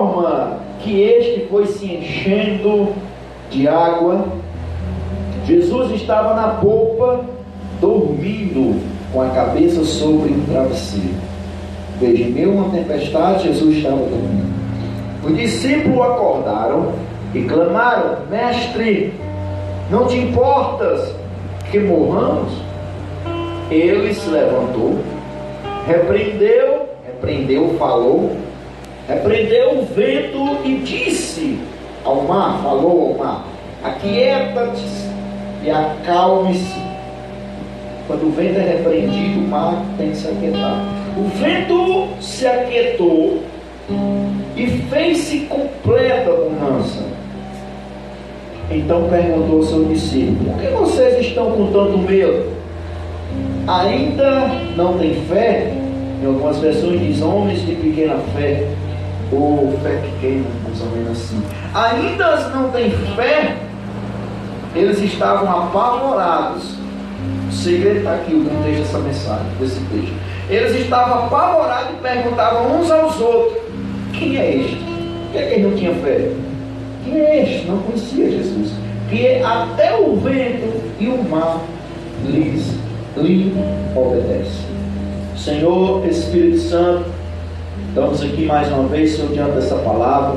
forma que este foi se enchendo de água, Jesus estava na polpa, dormindo com a cabeça sobre um travesseiro. Veja, em meio a uma tempestade, Jesus estava dormindo. Os discípulos acordaram e clamaram: Mestre, não te importas que morramos? Ele se levantou, repreendeu o vento e disse ao mar, falou ao mar: aquieta-te e acalme-se. Quando o vento é repreendido, o mar tem que se aquietar. O vento se aquietou e fez-se completa bonança. Então perguntou ao seu discípulo: por que vocês estão com tanto medo? Ainda não tem fé? Em algumas versões diz homens de pequena fé, ou fé pequena, mais ou menos assim. Ainda não tem fé? Eles estavam apavorados. O segredo está aqui, o contexto dessa mensagem, desse texto. Eles estavam apavorados e perguntavam uns aos outros: quem é este? Por que ele não tinha fé? Quem é este? Não conhecia Jesus. Que até o vento e o mar lhe obedecem. Senhor Espírito Santo, estamos aqui mais uma vez, Senhor, diante dessa palavra.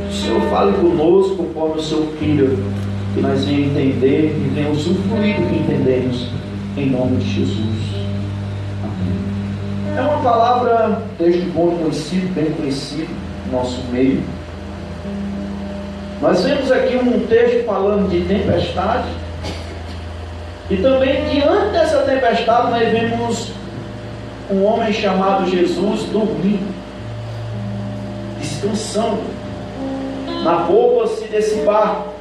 O Senhor fale conosco conforme o Senhor queira, que nós venhamos entender e venhamos usufruir do que entendemos, em nome de Jesus. Amém. É uma palavra, texto bom conhecido, bem conhecido no nosso meio. Nós vemos aqui um texto falando de tempestade, e também diante dessa tempestade nós vemos um homem chamado Jesus dormindo, descansando na polpa-se desse barco.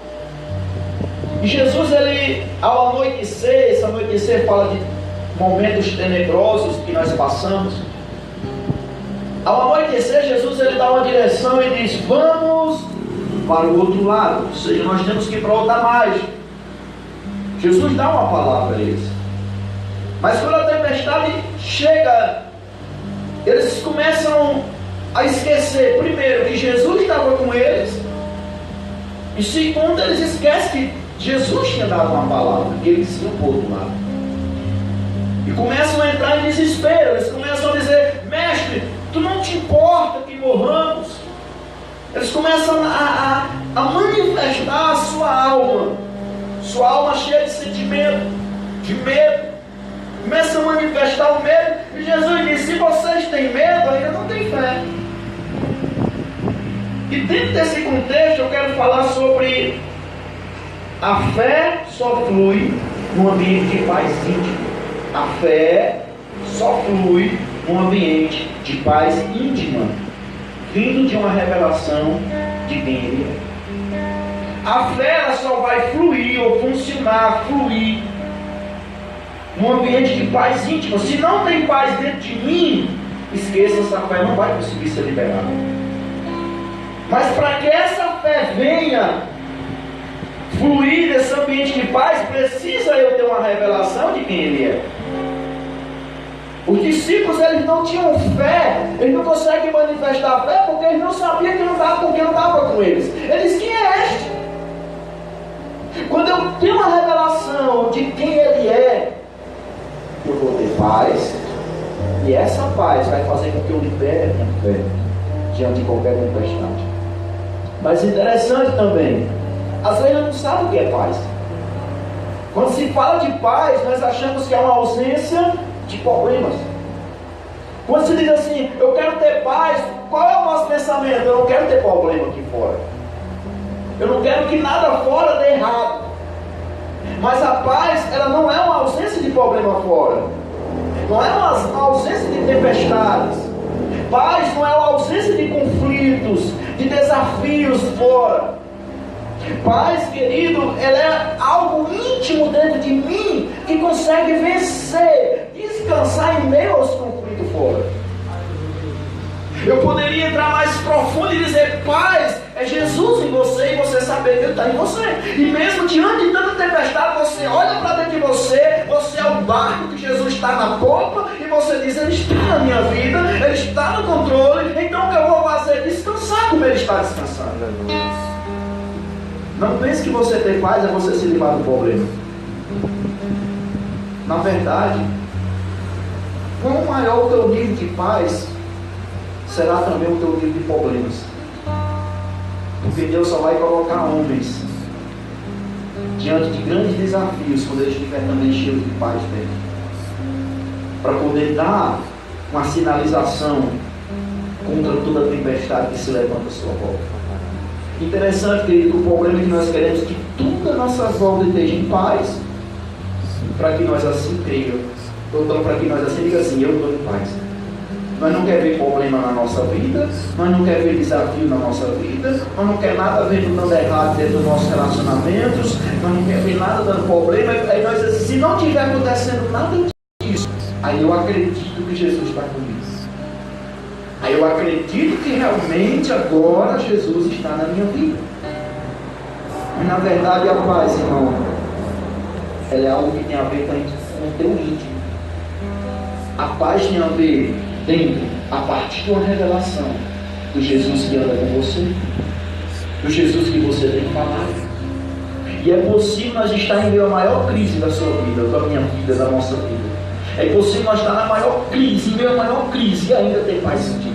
E Jesus, ele, ao anoitecer, esse anoitecer fala de momentos tenebrosos que nós passamos. Ao anoitecer, Jesus, ele dá uma direção e diz: vamos para o outro lado, ou seja, nós temos que ir para outra margem. Jesus dá uma palavra a eles. Mas quando a tempestade chega, eles começam a esquecer, primeiro, que Jesus estava com eles, e segundo, eles esquecem que Jesus tinha dado uma palavra, que eles iam para o outro lado. E começam a entrar em desespero. Eles começam a dizer: mestre, tu não te importa que morramos? Eles começam a manifestar a sua alma cheia de sentimento, de medo. Começa a manifestar o medo. E Jesus diz: se vocês têm medo, ainda não têm fé. E dentro desse contexto eu quero falar sobre a fé só flui num ambiente de paz íntima. A fé só flui num ambiente de paz íntima, vindo de uma revelação de quem Ele é. A fé ela só vai fluir ou funcionar, fluir num ambiente de paz íntima. Se não tem paz dentro de mim, esqueça, essa fé não vai conseguir ser liberada. Mas para que essa fé venha fluir nesse ambiente de paz, precisa eu ter uma revelação de quem Ele é. Os discípulos, eles não tinham fé, eles não conseguem manifestar a fé porque eles não sabiam que não estava com eles. Eles: quem é este? Quando eu tenho uma revelação de quem Ele é, eu vou ter paz, e essa paz vai fazer com que eu libere a minha fé diante de qualquer tempestade. Mas interessante também, às vezes eu não sabe o que é paz. Quando se fala de paz, nós achamos que é uma ausência de problemas. Quando se diz assim: eu quero ter paz, qual é o nosso pensamento? Eu não quero ter problema aqui fora, eu não quero que nada fora dê errado. Mas a paz, ela não é uma ausência de problema fora, não é uma ausência de tempestades. Paz não é uma ausência de conflitos, de desafios fora. Paz, querido, ela é algo íntimo dentro de mim, que consegue vencer, descansar em meio aos conflitos fora. Eu poderia entrar mais profundo e dizer: paz é Jesus em você, e você saber saber que Ele está em você. E mesmo diante de tanta tempestade, você olha para dentro de você, você é o barco que Jesus está na popa, e você diz: Ele está na minha vida, Ele está no controle, então o que eu vou fazer? Descansar como Ele está descansando. Não pense que você ter paz é você se livrar do problema. Na verdade, quanto maior o teu nível de paz, será também o teu nível de problemas. Porque Deus só vai colocar homens diante de grandes desafios quando eles estiverem também cheios de paz dentro, para poder dar uma sinalização contra toda a tempestade que se levanta à sua volta. Interessante, querido, o problema é que nós queremos que tudo a nossa volta esteja em paz, para que nós assim creiamos. Então, para que nós assim digamos assim: eu estou em paz. Nós não queremos ver problema na nossa vida, nós não queremos ver desafio na nossa vida, nós não queremos nada ver dando errado dentro dos nossos relacionamentos, nós não queremos ver nada dando problema. Aí nós dizemos: se não estiver acontecendo nada disso, aí eu acredito que Jesus está comigo. Aí eu acredito que realmente agora Jesus está na minha vida. Mas na verdade a paz, irmão, ela é algo que tem a ver com o teu íntimo. A paz tem a ver dentro, a partir de uma revelação do Jesus que anda com você, do Jesus que você tem falado. E é possível nós estar em meio à maior crise da sua vida, da minha vida, da nossa vida. É possível nós estar na maior crise, em meio à maior crise, e ainda ter paz sentido.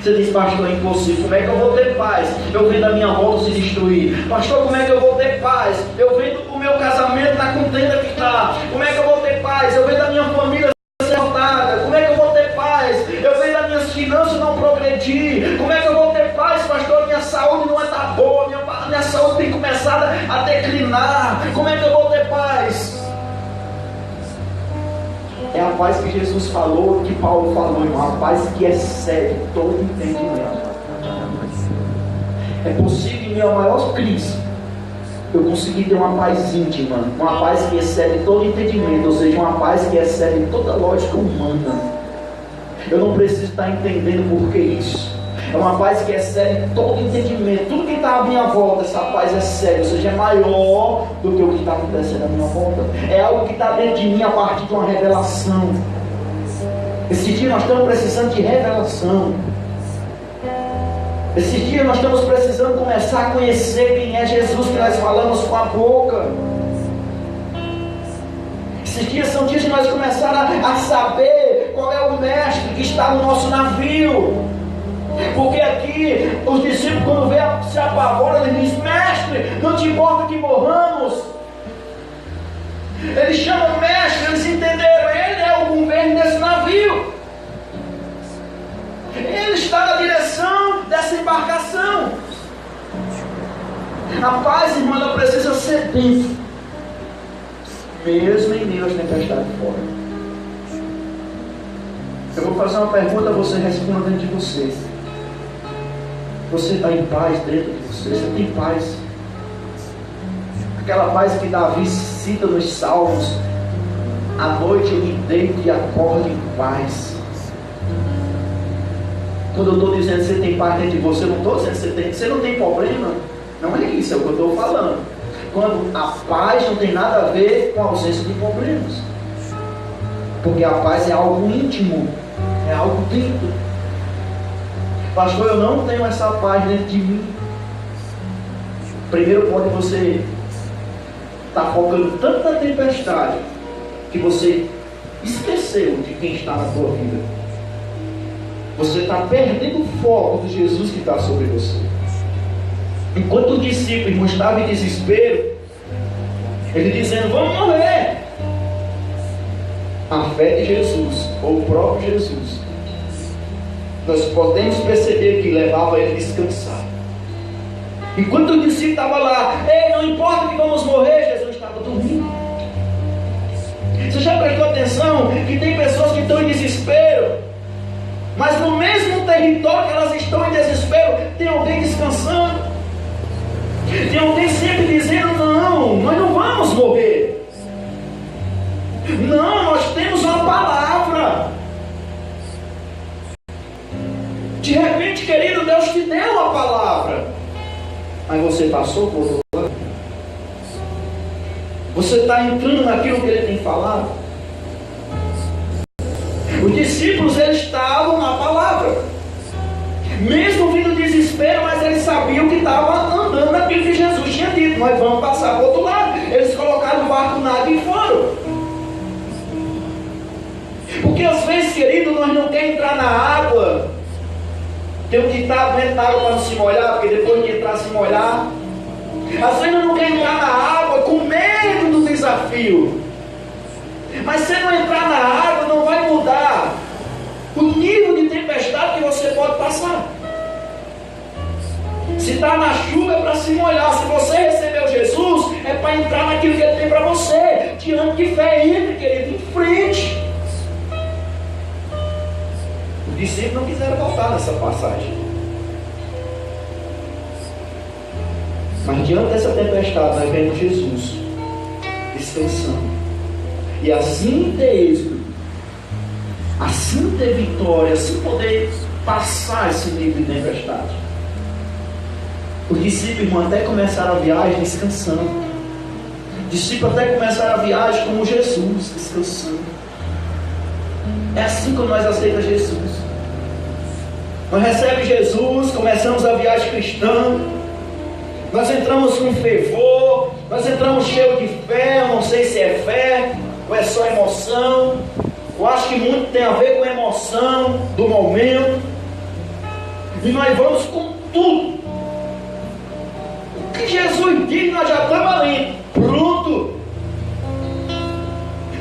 Você diz: pastor, é impossível. Como é que eu vou ter paz? Eu vendo a minha volta se destruir. Pastor, como é que eu vou ter paz? Eu vendo o meu casamento na contenda que está. Como é que eu vou ter paz? Eu vendo a minha família ser cortada. Como é que eu vou ter paz? Eu vendo as minhas finanças não progredir. Como é que eu vou ter paz, pastor? Minha saúde não está boa. Minha saúde tem começado a declinar. Como é que eu vou ter paz? É a paz que Jesus falou, que Paulo falou, irmão, a paz que excede todo entendimento. É possível, em meio à maior crise, eu conseguir ter uma paz íntima, uma paz que excede todo entendimento, ou seja, uma paz que excede toda lógica humana. Eu não preciso estar entendendo por que isso. É uma paz que excede todo entendimento. Tudo que está à minha volta, essa paz excede, ou seja, é maior do que o que está acontecendo à minha volta. É algo que está dentro de mim a partir de uma revelação. Esse dia nós estamos precisando de revelação. Esses dias nós estamos precisando começar a conhecer quem é Jesus, que nós falamos com a boca. Esses dias são dias de nós começar a saber qual é o mestre que está no nosso navio. Porque aqui os discípulos, quando vê, se apavoram, eles dizem: mestre, não te importa que morramos? Eles chamam o mestre, eles entenderam, ele é o governo desse navio, ele está na direção dessa embarcação. A paz, irmã, ela precisa ser dentro, mesmo em meio às tempestades fora. Eu vou fazer uma pergunta, você responda dentro de você. Você está em paz dentro de você? Você tem paz? Aquela paz que Davi cita nos Salmos: à noite eu me deito e acordo em paz. Quando eu estou dizendo que você tem paz dentro de você, eu não estou dizendo que você não tem problema. Não é isso, é o que eu estou falando. Quando a paz não tem nada a ver com a ausência de problemas. Porque a paz é algo íntimo, é algo dentro. Pastor, eu não tenho essa paz dentro de mim. Primeiro pode você estar focando tanto na tempestade que você esqueceu de quem está na tua vida. Você está perdendo o foco de Jesus que está sobre você. Enquanto o discípulo estava em desespero, ele dizendo: vamos morrer. A fé de Jesus, ou o próprio Jesus, nós podemos perceber que levava ele a descansar. Enquanto o discípulo estava lá: ei, não importa que vamos morrer, Jesus estava dormindo. Você já prestou atenção que tem pessoas que estão em desespero, mas no mesmo território que elas estão em desespero, tem alguém descansando, tem alguém sempre dizendo: não, nós não vamos morrer, não, nós temos uma palavra. De repente, querido, Deus te deu a palavra. Mas você passou por outro lado? Você está entrando naquilo que ele tem falado? Os discípulos, eles estavam na palavra. Mesmo vindo desespero, mas eles sabiam que estavam andando naquilo que Jesus tinha dito. Nós vamos passar para o outro lado. Eles colocaram o barco na água e foram. Porque às vezes, querido, nós não queremos entrar na água. Tem um ditado, não entra na água para não se molhar, porque depois de entrar se molhar. Às vezes nós não queremos entrar na água com medo do desafio. Mas se não entrar na água, não vai mudar o nível de tempestade que você pode passar. Se está na chuva é para se molhar. Se você recebeu Jesus, é para entrar naquilo que Ele tem para você. Diante de fé, entre, querido, em frente. Os discípulos não quiseram voltar nessa passagem. Mas diante dessa tempestade, nós vemos Jesus descansando. E assim ter êxito, assim ter vitória, assim poder passar esse nível de tempestade. Os discípulos, irmão, até começaram a viagem descansando. Os discípulos até começaram a viagem como Jesus, descansando. É assim que nós aceitamos Jesus. Nós recebemos Jesus, começamos a viagem cristã. Nós entramos com fervor, nós entramos cheio de fé. Eu não sei se é fé ou é só emoção. Eu acho que muito tem a ver com a emoção do momento. E nós vamos com tudo. O que Jesus diz, nós já estamos ali, pronto.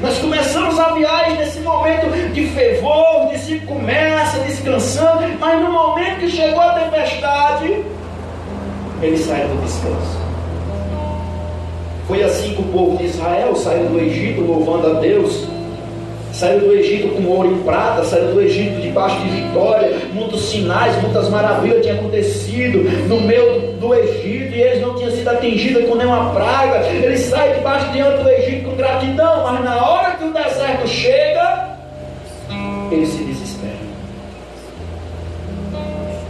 Nós começamos a viagem nesse momento de fervor, o discípulo começa descansando, mas no momento que chegou a tempestade, ele saiu do descanso. Foi assim que o povo de Israel saiu do Egito louvando a Deus. Saiu do Egito com ouro e prata, saiu do Egito debaixo de vitória, muitos sinais, muitas maravilhas tinham acontecido no meio do Egito, e eles não tinham sido atingidos com nenhuma praga. Eles saem debaixo diante do Egito com gratidão, mas na hora que o deserto chega, eles se desesperam.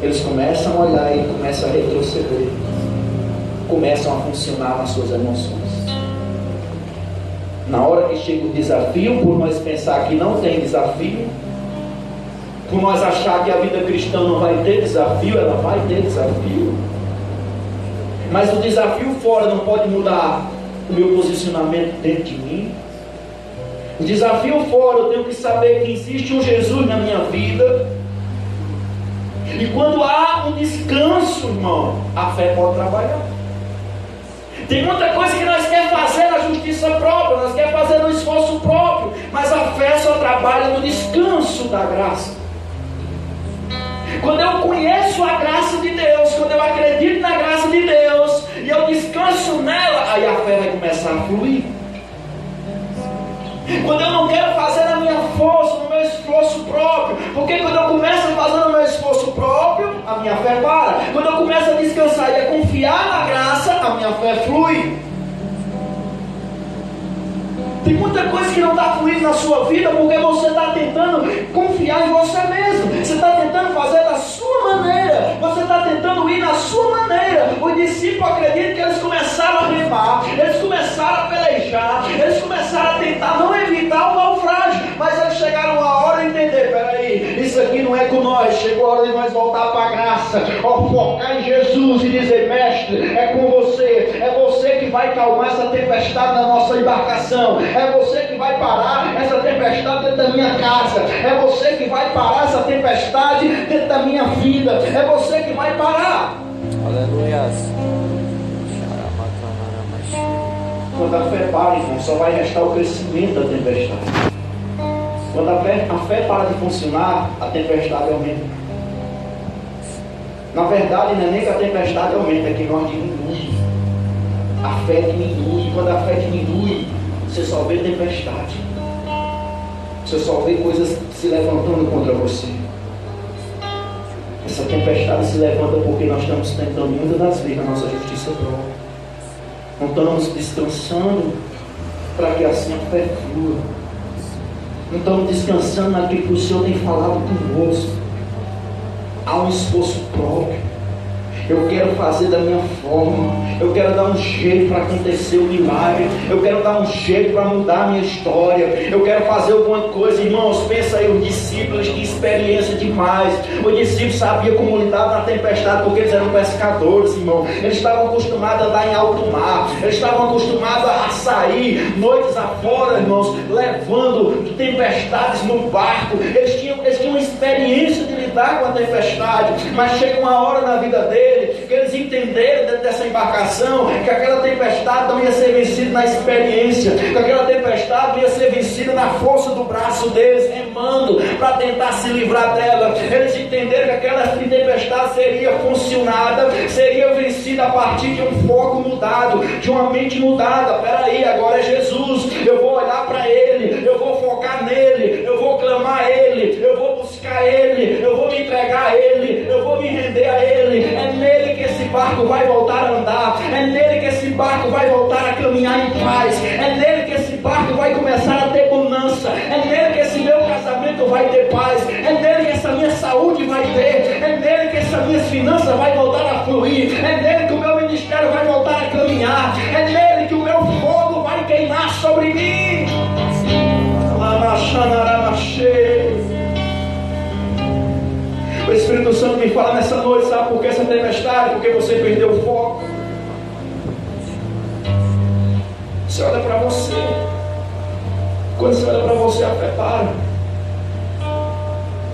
Eles começam a olhar e começam a retroceder, começam a funcionar nas suas emoções. Na hora que chega o desafio, por nós pensar que não tem desafio, por nós achar que a vida cristã não vai ter desafio, ela vai ter desafio. Mas o desafio fora não pode mudar o meu posicionamento dentro de mim. O desafio fora, eu tenho que saber que existe um Jesus na minha vida. E quando há um descanso, irmão, a fé pode trabalhar. Tem muita coisa que nós queremos fazer na justiça própria, nós queremos fazer no esforço próprio, mas a fé só trabalha no descanso da graça. Quando eu conheço a graça de Deus, quando eu acredito na graça de Deus, e eu descanso nela, aí a fé vai começar a fluir. Quando eu não quero fazer na minha força, no meu esforço próprio, porque quando eu começo a fazer no meu esforço próprio, a minha fé para. Quando eu começo a descansar e a confiar na graça, a minha fé flui. Tem muita coisa que não está fluindo na sua vida, porque você está tentando confiar em você mesmo. Você está tentando fazer da sua maneira. Você está tentando ir na sua maneira. Os discípulos acreditam que eles começaram a remar, eles começaram a pelejar, eles começaram a tentar não evitar o naufrágio. Mas eles chegaram a hora de entender: peraí, isso aqui não é com nós. Chegou a hora de nós voltar para a graça, focar em Jesus e dizer: mestre, é com você. É você que vai calmar essa tempestade na nossa embarcação. É você que vai parar essa tempestade dentro da minha casa. É você que vai parar essa tempestade dentro da minha vida. É você que vai parar. Aleluia. Quando a fé para, irmão, só vai restar o crescimento da tempestade. Quando a fé para de funcionar, a tempestade aumenta. Na verdade, não é nem que a tempestade aumenta, é que nós diminuímos. A fé diminui. Quando a fé diminui, você só vê tempestade. Você só vê coisas se levantando contra você. Essa tempestade se levanta porque nós estamos tentando muitas das vezes a nossa justiça própria. Não estamos descansando para que assim a fé flua. Não estamos descansando naquilo que o Senhor tem falado conosco. Há um esforço próprio. Eu quero fazer da minha forma. Eu quero dar um jeito para acontecer o milagre. Eu quero dar um jeito para mudar a minha história. Eu quero fazer alguma coisa. Irmãos, pensa aí, os discípulos, que experiência demais. Os discípulos sabiam como lidar na tempestade, porque eles eram pescadores, irmão. Eles estavam acostumados a andar em alto mar. Eles estavam acostumados a sair noites afora, irmãos, levando tempestades no barco. Eles tinham uma experiência de lidar com a tempestade. Mas chega uma hora na vida deles que eles entenderam dentro dessa embarcação que aquela tempestade não ia ser vencida na experiência, que aquela tempestade não ia ser vencida na força do braço deles remando para tentar se livrar dela. Eles entenderam que aquela tempestade seria funcionada, seria vencida a partir de um foco mudado, de uma mente mudada. Peraí, agora é Jesus, eu vou olhar para Ele, eu vou focar nele, eu vou clamar a Ele, eu vou buscar Ele, eu vou me entregar a Ele, eu vou me render a Ele. É nele que esse barco vai voltar a andar, é nele que esse barco vai voltar a caminhar em paz, é nele que esse barco vai começar a ter bonança, é nele que esse meu casamento vai ter paz, é nele que essa minha saúde vai ter, é nele que essas minhas finanças vai voltar a fluir, é nele que o meu ministério vai voltar a caminhar, é nele que o meu fogo vai queimar sobre mim. O Espírito Santo me fala nessa noite, sabe por que essa tempestade? Porque você perdeu o foco. Você olha para você. Quando você olha para você, a fé para.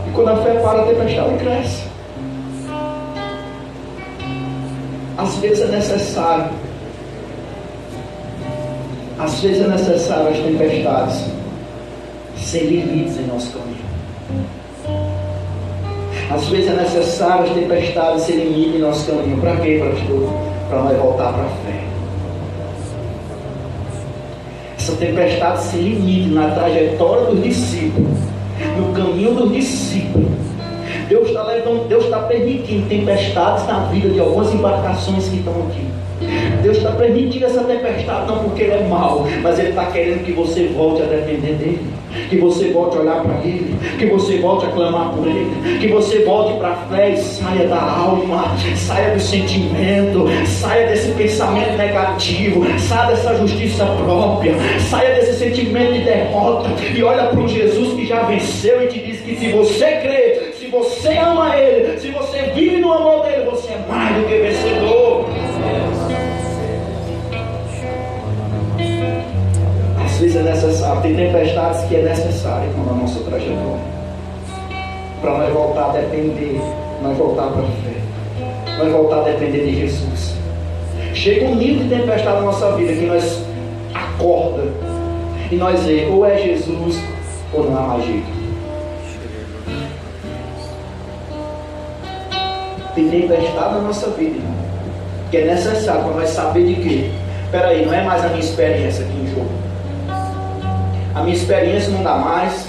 E quando a fé para, a tempestade cresce. Às vezes é necessário. Às vezes é necessário as tempestades sem limites em nosso caminho. Às vezes é necessário as tempestades sem limite em nosso caminho. Para quê, pastor? Para nós voltar para a fé. Essa tempestade sem limite na trajetória dos discípulos, no caminho dos discípulos. Deus está permitindo tempestades na vida de algumas embarcações que estão aqui. Deus está permitindo essa tempestade não porque Ele é mau, mas Ele está querendo que você volte a depender dEle, que você volte a olhar para Ele, que você volte a clamar por Ele, que você volte para a fé e saia da alma, saia do sentimento, saia desse pensamento negativo, saia dessa justiça própria, saia desse sentimento de derrota e olha para um Jesus que já venceu e te diz que se você crê, se você ama Ele, se você vive no amor dEle, você é mais do que vencedor. Às vezes é necessário, tem tempestades que é necessário na nossa trajetória, para nós voltar a depender, nós voltar para a fé, nós voltar a depender de Jesus. Chega um nível de tempestade na nossa vida que nós acorda e nós vemos, ou é Jesus ou não há mais jeito. Tem tempestade na nossa vida, irmão, que é necessário para nós saber de quê? Peraí, não é mais a minha experiência aqui em jogo. A minha experiência não dá mais.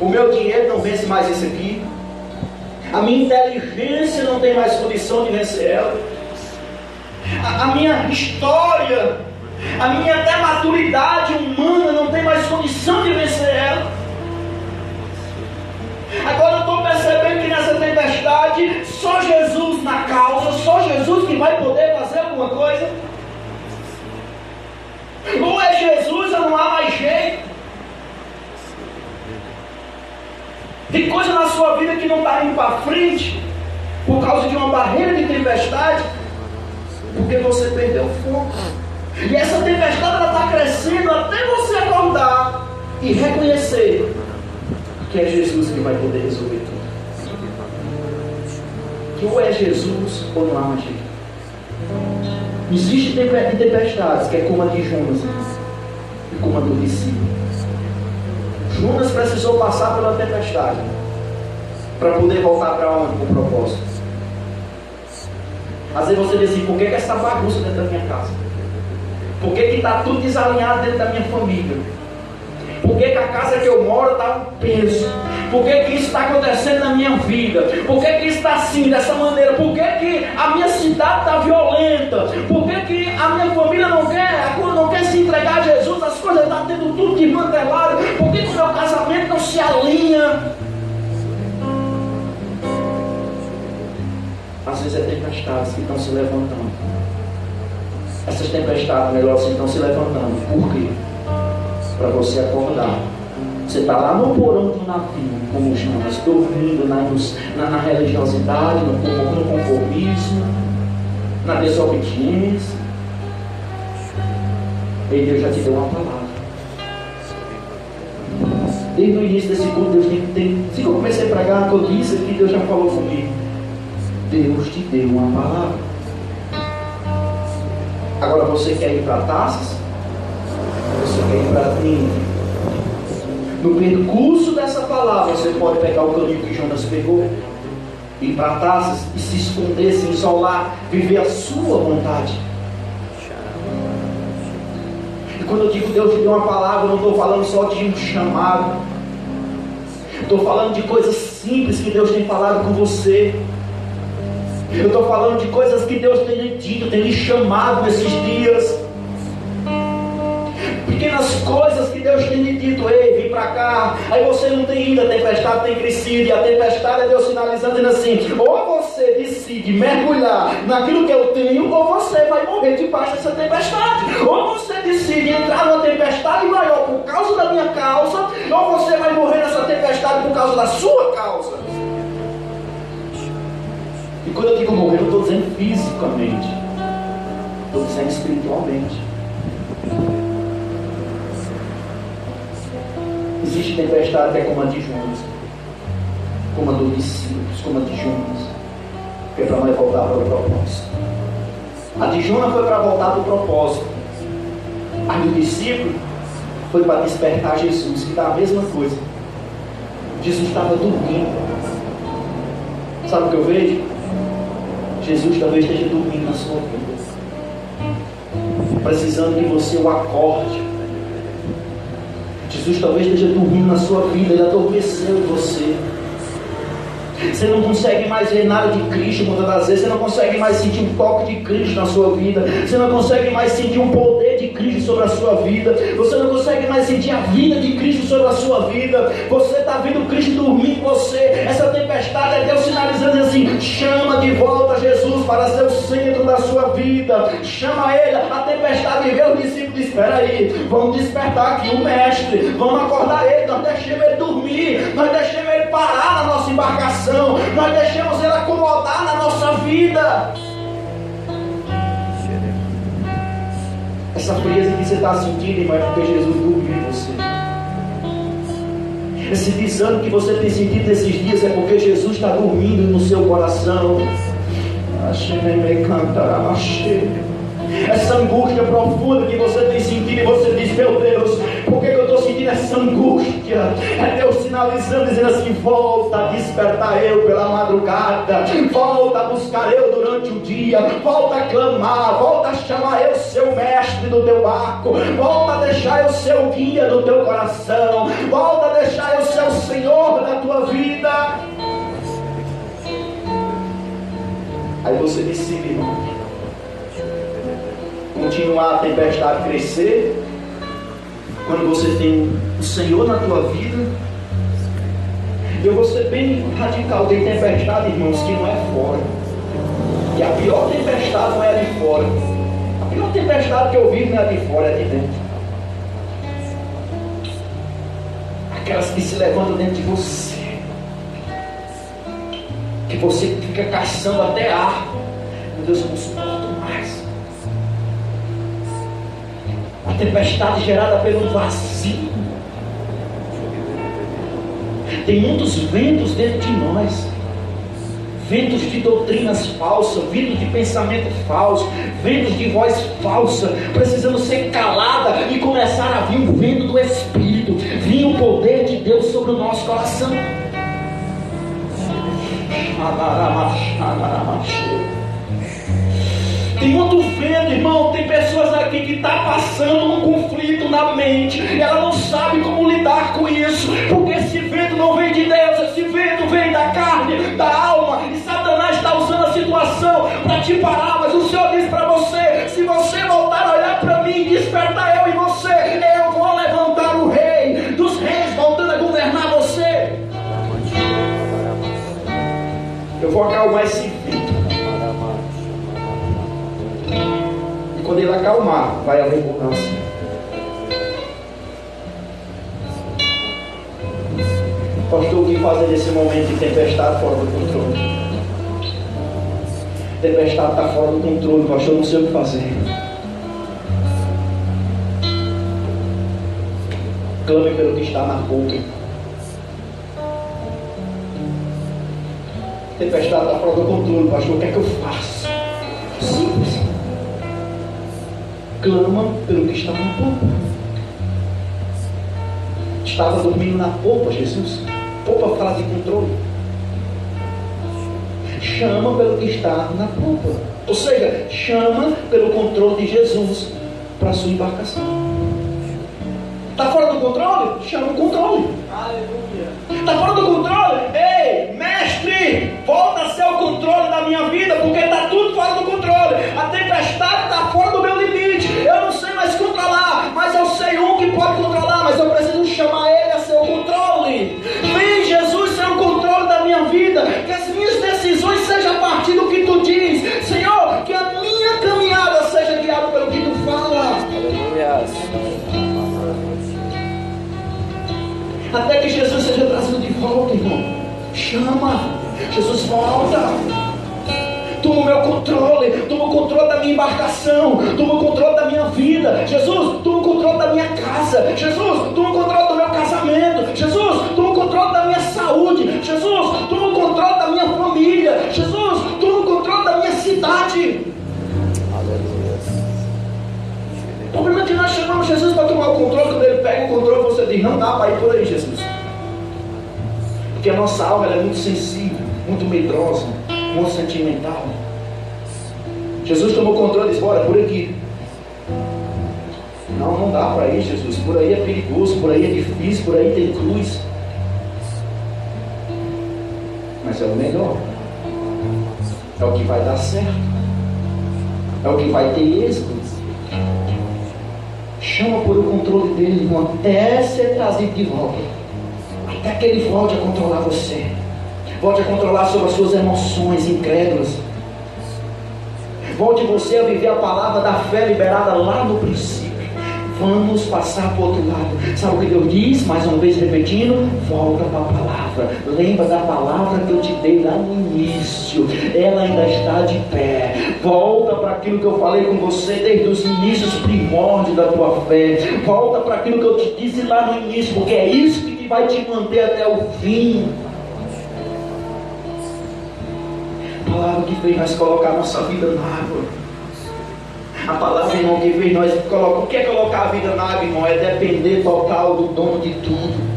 O meu dinheiro não vence mais isso aqui. A minha inteligência não tem mais condição de vencer ela. A minha história, a minha até maturidade humana não tem mais condição de vencer ela. Agora eu estou percebendo que nessa tempestade só Jesus na causa, só Jesus que vai poder fazer alguma coisa. Ou é Jesus ou não há mais jeito. Tem coisa na sua vida que não está indo para frente por causa de uma barreira de tempestade, porque você perdeu o foco. E essa tempestade está crescendo até você acordar e reconhecer que é Jesus que vai poder resolver tudo. Que ou é Jesus ou não há mais jeito. Existe tempestades que é como a de Jonas e como a do discípulo. Jonas precisou passar pela tempestade para poder voltar para onde? Com o propósito. Às vezes você diz assim, por que essa bagunça dentro da minha casa? Por que está tudo desalinhado dentro da minha família? Por que a casa que eu moro está um peso? Por que isso está acontecendo na minha vida? Por que isso está assim, dessa maneira? Por que a minha cidade está violenta? Por que a minha família não quer se entregar a Jesus? As coisas estão tendo tudo desmantelado. Por que o meu casamento não se alinha? às vezes é tempestades que estão se levantando. Essas tempestades, melhor assim, estão se levantando. Por quê? Para você acordar. Você está lá no porão do navio, como chamas, dormindo na religiosidade, no conformismo, na desobediência. E Deus já te deu uma palavra. Desde o início desse culto, Deus tem. Se eu comecei a pregar, eu disse aqui, Deus já falou comigo. Deus te deu uma palavra. Agora você quer ir para Tarsis? Você quer ir para Nínive? No percurso dessa palavra, você pode pegar o caminho que Jonas pegou, ir para Tarsis e se esconder, se isolar, viver a sua vontade. E quando eu digo Deus te deu uma palavra, eu não estou falando só de um chamado. Estou falando de coisas simples que Deus tem falado com você. Eu estou falando de coisas que Deus tem lhe dito, tem lhe chamado nesses dias. Pequenas coisas que Deus tem lhe dito. Ei, vem para cá. Aí você não tem ido, a tempestade tem crescido. E a tempestade é Deus sinalizando, dizendo assim: ou você decide mergulhar naquilo que eu tenho, ou você vai morrer debaixo dessa tempestade. Ou você decide entrar numa tempestade maior por causa da minha causa, ou você vai morrer nessa tempestade por causa da sua causa. E quando eu digo morrer, eu não estou dizendo fisicamente, estou dizendo espiritualmente. Existe tempestade que é como a de Jonas, como a dos discípulos, como a de Jonas, que é para nós voltar para o propósito. A de Jonas foi para voltar para o propósito. A do discípulo foi para despertar Jesus, que dá a mesma coisa. Jesus estava dormindo. Sabe o que eu vejo? Jesus talvez esteja dormindo na sua vida, precisando que você o acorde. Jesus talvez esteja dormindo na sua vida, ele adormeceu em você. Você não consegue mais ver nada de Cristo muitas das vezes. Você não consegue mais sentir um toque de Cristo na sua vida. Você não consegue mais sentir um poder de Cristo sobre a sua vida. Você não consegue mais sentir a vida de Cristo sobre a sua vida. Você está vendo Cristo dormir em você. Essa tempestade é Deus sinalizando assim: chama de volta Jesus para ser o centro da sua vida. Chama Ele. A tempestade veio, os discípulos: espera aí, vamos despertar aqui o mestre, vamos acordar Ele. Nós deixamos Ele dormir, nós deixamos Ele parar na nossa embarcação, nós deixamos Ele acomodar na nossa vida. Essa frieza que você está sentindo, irmão, é porque Jesus dormiu em você. Esse desânimo que você tem sentido nesses dias é porque Jesus está dormindo no seu coração. Essa angústia profunda que você tem sentido, e você diz: meu Deus, por que eu estou sentindo essa angústia? É Deus sinalizando, dizendo assim: volta a despertar eu pela madrugada, volta a buscar eu durante o dia, volta a clamar, volta a chamar eu seu mestre do teu barco, volta a deixar eu ser o guia do teu coração, volta a deixar eu ser o Senhor da tua vida. Aí você decide, irmão, continuar a tempestade crescer. Quando você tem o Senhor na tua vida, eu vou ser bem radical. Tem tempestade, irmãos, que não é fora. E a pior tempestade não é a de fora. A pior tempestade que eu vivo não é a de fora, é de dentro. Aquelas que se levantam dentro de você, que você fica caçando até ar. Meu Deus, eu não suporto mais. A tempestade gerada pelo vazio. Tem muitos ventos dentro de nós. Ventos de doutrinas falsas, ventos de pensamento falso, ventos de voz falsa, precisando ser calada e começar a vir o vento do Espírito, vir o poder de Deus sobre o nosso coração. Tem muito vento, irmão. Tem pessoas aqui que estão passando um conflito na mente, e ela não sabe como lidar com isso, porque esse vento não vem de Deus, esse vento vem da carne, da alma, e Satanás está usando a situação para te parar. Mas o Senhor diz para você: se você voltar a olhar para mim e despertar eu em você, eu vou levantar o Rei dos Reis voltando a governar você. Eu vou acalmar esse vento. quando ele acalmar, vai haver mudança. Pastor, o que fazer nesse momento de tempestade fora do controle? Tempestade está fora do controle, pastor, não sei o que fazer. Clame pelo que está na boca. Tempestade está fora do controle, pastor, o que é que eu faço? Simples. Clama pelo que está na polpa. Estava dormindo na polpa, Jesus. Polpa fala de controle. Chama pelo que está na polpa. Ou seja, chama pelo controle de Jesus para a sua embarcação. Está fora do controle? Chama o controle. Aleluia. Está fora do controle? Ei, mestre, volta a ser o controle da minha vida, porque está tudo fora do controle. A tempestade está fora do meu limite. Eu não sei mais controlar, mas eu sei um que pode controlar, mas eu preciso chamar ele a ser o controle. Vem, Jesus, ser o controle da minha vida. Que as minhas decisões sejam a partir do que tu diz. Senhor, que a minha caminhada seja guiada pelo que tu fala. Aleluia. Até que Jesus seja trazido de volta, irmão. Chama. Jesus, volta. Toma o meu controle. Toma o controle da minha embarcação. Toma o controle da minha vida. Jesus, toma o controle da minha casa. Jesus, toma o controle do meu casamento. Jesus, toma o controle da minha saúde. Jesus, toma o controle da minha família. Jesus, toma o controle da minha cidade. Aleluia. O problema é que nós chamamos Jesus para tomar o controle. Quando ele pega o controle, você diz: não dá para ir por aí, Jesus. Porque a nossa alma ela é muito sensível, muito medrosa, muito sentimental. Jesus tomou o controle e disse: bora, por aqui. Não dá para ir, Jesus. Por aí é perigoso, por aí é difícil, por aí tem cruz. Mas é o melhor. É o que vai dar certo. É o que vai ter êxito. Chama por o controle dele, irmão, até ser trazido de volta. Até que ele volte a controlar você. Volte a controlar sobre as suas emoções incrédulas. Volte você a viver a palavra da fé liberada lá no princípio. Vamos passar para o outro lado. Sabe o que Deus diz? Mais uma vez repetindo: volta para a palavra. Lembra da palavra que eu te dei lá no início. Ela ainda está de pé. Volta para aquilo que eu falei com você desde os inícios primórdios da tua fé. Volta para aquilo que eu te disse lá no início, porque é isso que vai te manter até o fim. A palavra que fez nós colocar a nossa vida na água. A palavra, irmão, que fez nós colocar. O que é colocar a vida na água, irmão? É depender total do dono de tudo.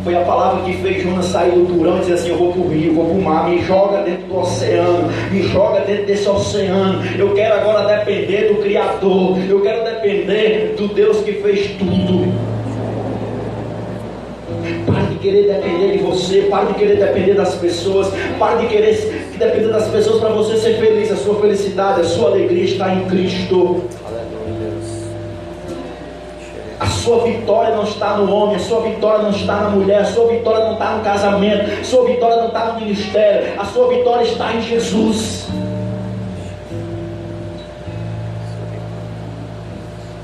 Foi a palavra que fez Jonas sair do porão e dizer assim: eu vou para o rio, vou para o mar, me joga dentro do oceano, me joga dentro desse oceano. Eu quero agora depender do Criador, eu quero depender do Deus que fez tudo. Pare de querer depender de você, pare de querer depender das pessoas, pare de querer depender das pessoas para você ser feliz. A sua felicidade, a sua alegria está em Cristo. A sua vitória não está no homem, a sua vitória não está na mulher, a sua vitória não está no casamento, a sua vitória não está no ministério, a sua vitória está em Jesus.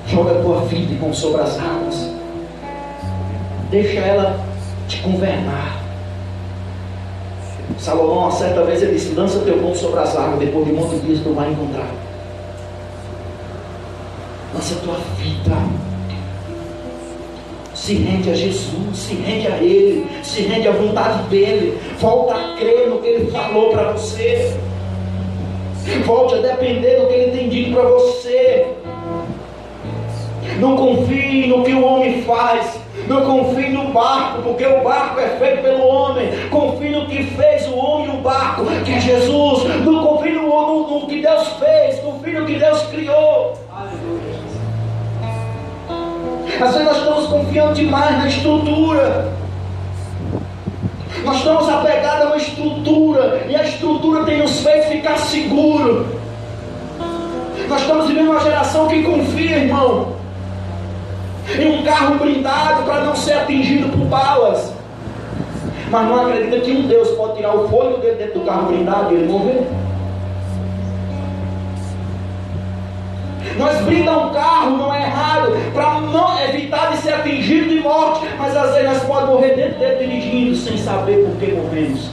Joga a tua vida, irmão, sobre as águas. Deixa ela te governar. Salomão, uma certa vez, ele disse: lança teu ponto sobre as águas, depois de muitos dias tu vai encontrar. Lança tua vida. Se rende a Jesus, se rende a Ele, se rende à vontade dEle. Volta a crer no que Ele falou para você. Volte a depender do que Ele tem dito para você. Não confie no que o homem faz. Não confie no barco, porque o barco é feito pelo homem. Confie no que fez o homem e o barco, que é Jesus. Não confie no que Deus fez. Confie no que Deus criou. Aleluia. Às vezes nós estamos confiando demais na estrutura. Nós estamos apegados a uma estrutura, e a estrutura tem nos feito ficar seguro. Nós estamos vivendo uma geração que confia, irmão, em um carro blindado para não ser atingido por balas, mas não acredita que um Deus pode tirar o fôlego dele dentro do carro blindado e ele morrer. Nós brindamos um carro, não é errado, para não evitar de ser atingido de morte, mas às vezes nós podemos morrer dentro dele dirigindo, sem saber por que morremos.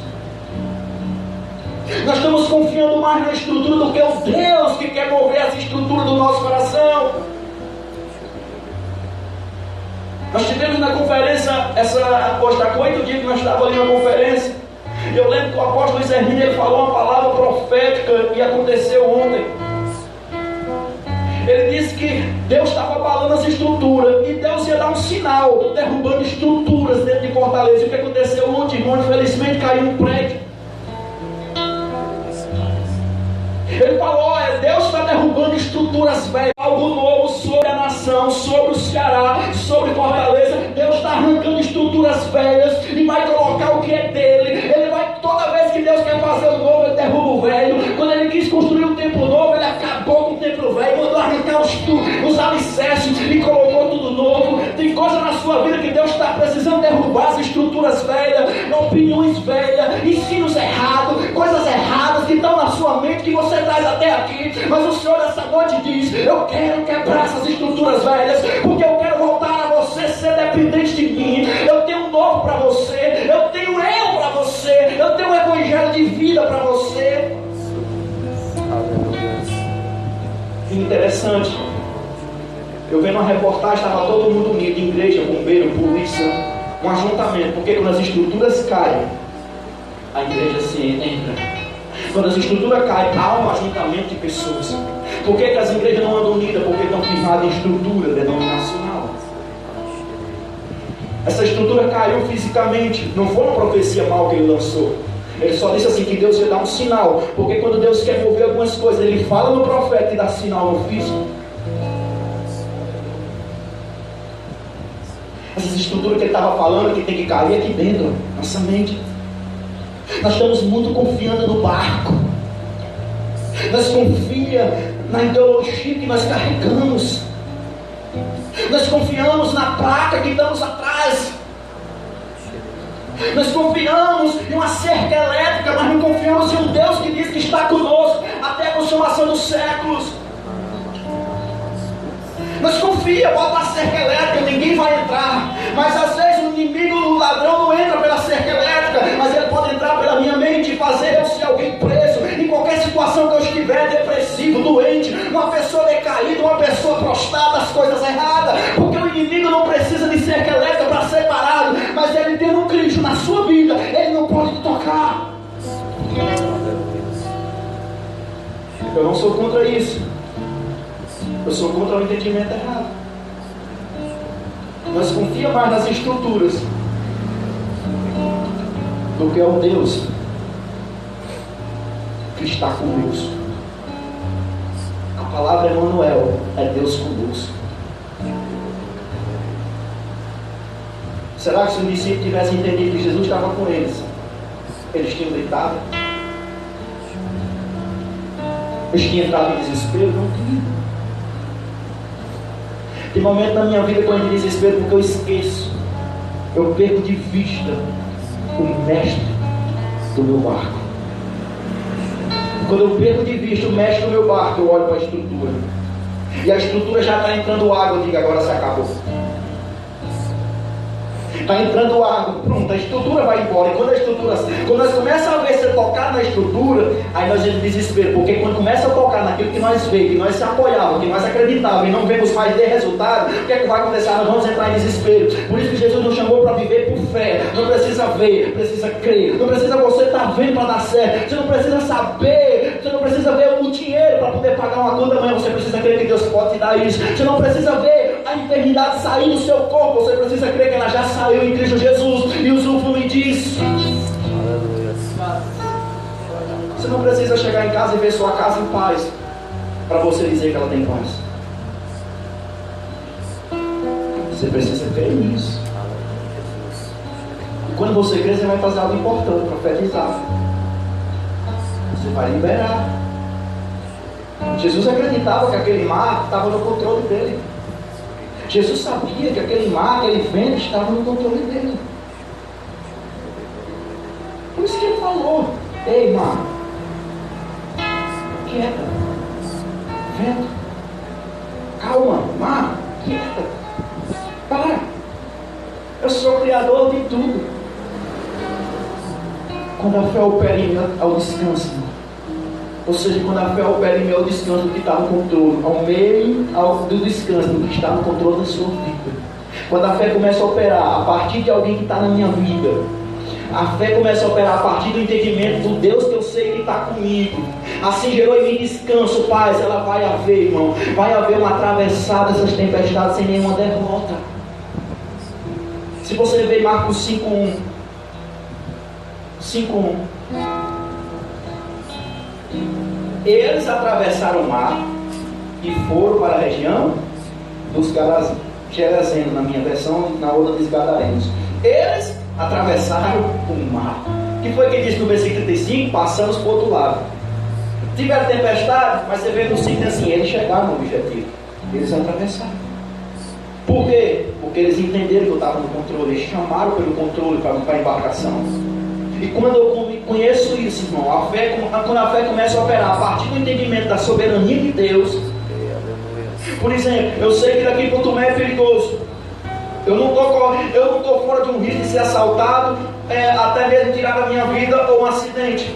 Nós estamos confiando mais na estrutura do que o Deus que quer mover as estruturas do nosso coração. Nós tivemos na conferência, hoje está com 8 dias que nós estávamos ali na conferência. Eu lembro que o apóstolo Zermino, ele falou uma palavra profética e aconteceu ontem. Ele disse que Deus estava abalando as estruturas e Deus ia dar um sinal, derrubando estruturas dentro de Fortaleza. E o que aconteceu ontem, irmão? Infelizmente caiu um prédio. Ele falou: olha, Deus está derrubando estruturas velhas, algo novo sobre a nação, sobre o Ceará, sobre Fortaleza. Deus está arrancando estruturas velhas e vai colocar o que é dele. Ele vai, toda vez que Deus quer fazer o novo, ele derruba o velho. Quando ele quis construir um templo novo, ele acabou com o templo velho, mandou arrancar os alicerces e colocou tudo novo. Tem coisa na sua vida que Deus está precisando derrubar, as estruturas velhas, opiniões velhas, ensinos errados, coisas erradas que estão na sua mente, que você traz até aqui. Mas o Senhor essa noite diz: eu quero quebrar essas estruturas velhas, porque eu quero voltar a você ser dependente de mim. Eu tenho um novo para você, eu tenho eu para você, eu tenho um evangelho de vida para você. Que interessante, eu vendo uma reportagem, estava todo mundo unido, igreja, bombeiro, polícia, um ajuntamento, porque quando as estruturas caem, a igreja se entra. Quando as estruturas caem, há um ajuntamento de pessoas. Por que as igrejas não andam unidas? Porque estão firmadas em estrutura denominacional. Essa estrutura caiu fisicamente, não foi uma profecia mal que ele lançou. Ele só disse assim que Deus ia dar um sinal. Porque quando Deus quer mover algumas coisas, ele fala no profeta e dá sinal no físico. Essas estruturas que ele estava falando, que tem que cair aqui dentro, nossa mente. Nós estamos muito confiando no barco. Nós confiamos na ideologia que nós carregamos. Nós confiamos na placa que estamos atrás. Nós confiamos em uma cerca elétrica, mas não confiamos em um Deus que diz que está conosco até a consumação dos séculos. Nós confiamos, bota a cerca elétrica, ninguém vai entrar. Mas às vezes o inimigo, o ladrão não entra pela cerca elétrica, mas ele pode entrar pela minha mente e fazer eu ser alguém preso. Em qualquer situação que eu estiver, depressivo, doente, uma pessoa decaída, uma pessoa prostrada, as coisas erradas. Porque o inimigo não precisa de cerca elétrica para ser parado, mas ele tendo um Cristo na sua vida, ele não pode tocar. Eu não sou contra isso. Eu sou contra o entendimento errado. Nós confiamos mais nas estruturas do que ao Deus que está conosco. A palavra Emanuel é Deus conosco. Será que se os discípulos tivessem entendido que Jesus estava com eles, eles tinham gritado? Eles tinham entrado em desespero? Não tinham. Tem momento na minha vida que eu entro em desespero porque eu esqueço, eu perco de vista o mestre do meu barco. Quando eu perco de vista o mestre do meu barco, eu olho para a estrutura, e a estrutura já está entrando água. Eu digo: agora se acabou. Está entrando água, pronto, a estrutura vai embora. E quando nós começamos a ver você tocar na estrutura, aí nós entramos em desespero, porque quando começa a tocar naquilo que nós vemos, que nós se apoiávamos, que nós acreditávamos e não vemos mais ter resultado, o que é que vai acontecer? Nós vamos entrar em desespero. Por isso que Jesus nos chamou para viver por fé. Não precisa ver, precisa crer. Não precisa você estar vendo para dar certo. Você não precisa saber, você não precisa ver o dinheiro para poder pagar uma conta amanhã. Você precisa crer que Deus pode te dar isso. Você não precisa ver a enfermidade sair do seu corpo. Você precisa crer que ela já saiu em Cristo Jesus e usufrui disso. Você não precisa chegar em casa e ver sua casa em paz para você dizer que ela tem paz. Você precisa crer nisso. E quando você crer, você vai fazer algo importante, profetizar. Você vai liberar. Jesus acreditava que aquele mar estava no controle dele. Jesus sabia que aquele mar, aquele vento estava no controle dele. Por isso que ele falou: ei, mar, quieta, vento, calma, mar, quieta, para. Eu sou o Criador de tudo. Quando a fé opera em mim ao descanso, ou seja, quando a fé opera em mim ao descanso do que está no controle, ao meio do descanso do que está no controle da sua vida. Quando a fé começa a operar a partir de alguém que está na minha vida, a fé começa a operar a partir do entendimento do Deus que eu sei que está comigo. Assim gerou em mim descanso, paz. Ela vai haver, irmão. Vai haver uma atravessada dessas tempestades sem nenhuma derrota. Se você ver Marcos 5:1, eles atravessaram o mar e foram para a região dos Gerazenos, na minha versão, na outra dos Gadarenos. Eles atravessaram o mar. O que foi que diz no versículo 35? Passamos para o outro lado. Tiveram tempestade, mas você vê no 5 assim, eles chegaram no objetivo. Eles atravessaram. Por quê? Porque eles entenderam que eu estava no controle. Eles chamaram pelo controle para a embarcação. E quando eu conheço isso, irmão, quando a fé começa a operar a partir do entendimento da soberania de Deus. Por exemplo, eu sei que daqui para o Tomé é perigoso. Eu não estou fora de um risco de ser assaltado, até mesmo tirar a minha vida ou um acidente.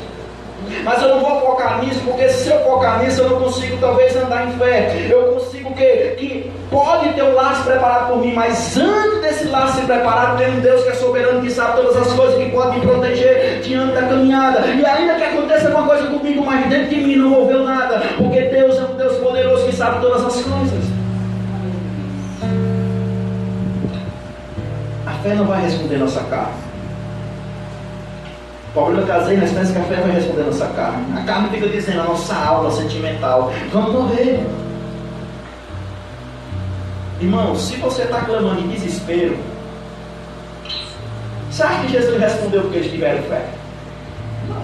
Mas eu não vou focar nisso, porque se eu focar nisso, eu não consigo talvez andar em fé. Eu consigo que pode ter um laço preparado por mim, mas antes desse laço ser preparado, tem um Deus que é soberano, que sabe todas as coisas, que pode me proteger diante da caminhada. E ainda que aconteça alguma coisa comigo, mas dentro de mim não moveu nada, porque Deus é um Deus poderoso que sabe todas as coisas. A fé não vai responder nossa carne. O problema é que às vezes nós pensamos que a fé vai responder a nossa carne. A carne fica dizendo, a nossa alma sentimental, vamos morrer. Irmão, se você está clamando em desespero, você acha que Jesus respondeu porque eles tiveram fé? Não.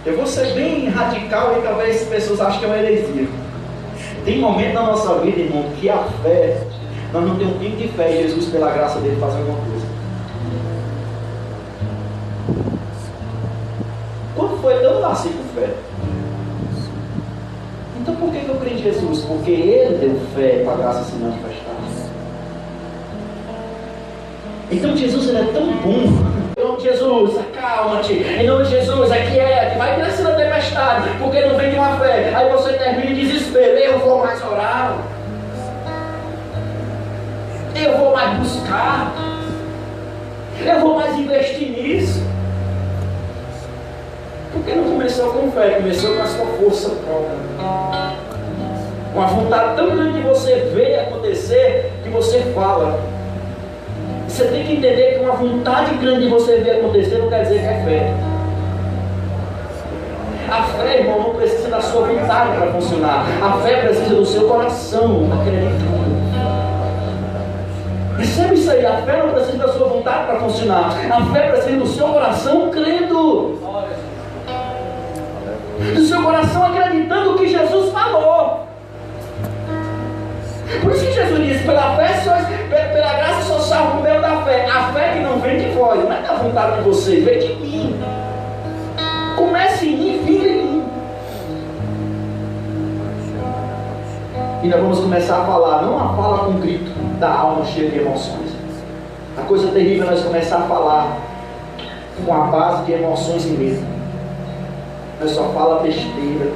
Eu vou ser bem radical e talvez as pessoas achem que é uma heresia. Tem momento na nossa vida, irmão, que a fé, nós não temos um pingo de fé em Jesus pela graça dele fazer alguma coisa. Quando foi eu nasci com fé. Então por que eu creio em Jesus? Porque Ele deu fé para a graça se manifestar. Então Jesus, Ele é tão bom. Em nome de Jesus, acalma-te. Em nome de Jesus, aquiete. Vai crescendo a tempestade, porque não vem de uma fé. Aí você termina em desespero. Eu vou mais orar. Eu vou mais buscar. Eu vou mais investir nisso. Porque não começou com fé, começou com a sua força própria. Com a vontade tão grande de você ver acontecer, que você fala. Você tem que entender que uma vontade grande de você ver acontecer não quer dizer que é fé. A fé, irmão, não precisa da sua vontade para funcionar. A fé precisa do seu coração acreditando. Recebe isso aí, a fé não precisa da sua vontade para funcionar. A fé precisa do seu coração crendo. Do seu coração acreditando o que Jesus falou. Por isso que Jesus disse, pela graça sou salvo por meio da fé. A fé que não vem de vós, não é da vontade de vocês, vem de mim. Comece em mim, fica em mim. E nós vamos começar a falar, não a fala com grito da alma cheia de emoções. A coisa terrível é nós começar a falar com a base de emoções e medo. Nós só fala besteira.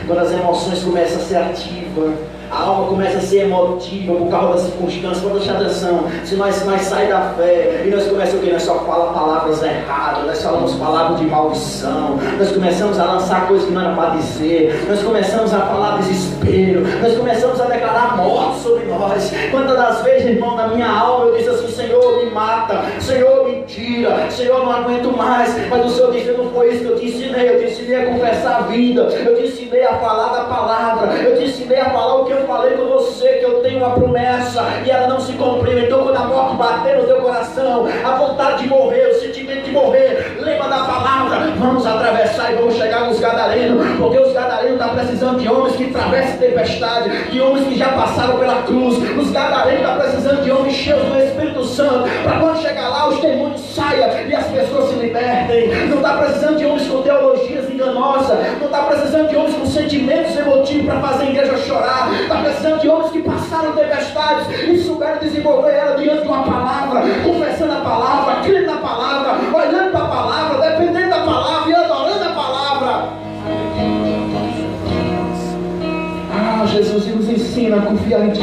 Quando as emoções começam a ser ativas, a alma começa a ser emotiva por causa das circunstâncias. Pode prestar atenção. Se nós saímos da fé e nós começamos o quê? Nós só falamos palavras erradas, nós falamos palavras de maldição, nós começamos a lançar coisas que não era para dizer, nós começamos a falar desespero, nós começamos a declarar morte sobre nós. Quantas das vezes, irmão, na minha alma eu disse assim: Senhor, me mata, Senhor, me tira, Senhor, não aguento mais. Mas o Senhor disse: não foi isso que eu te ensinei. Eu te ensinei a confessar a vida, eu te ensinei a falar da palavra, eu te ensinei a falar o que eu falei com você, que eu tenho uma promessa e ela não se cumpriu. Então quando a morte bater no teu coração, a vontade de morrer, o sentimento de morrer, lembra da palavra. Vamos atravessar e vamos chegar nos Gadarenos, porque os Gadarenos estão precisando de homens que atravessem tempestade, de homens que já passaram pela cruz. Os Gadarenos estão precisando de homens cheios do Espírito Santo, para quando chegar lá os demônios saiam e as pessoas se libertem. Não está precisando de homens com teologias enganosas, não está precisando precisando de homens com sentimentos emotivos para fazer a igreja chorar. Está precisando de homens que passaram tempestades e souberam desenvolver ela diante de uma palavra, confessando a palavra, crendo na palavra, olhando para a palavra, dependendo da palavra e adorando a palavra. Jesus nos ensina a confiar em Ti.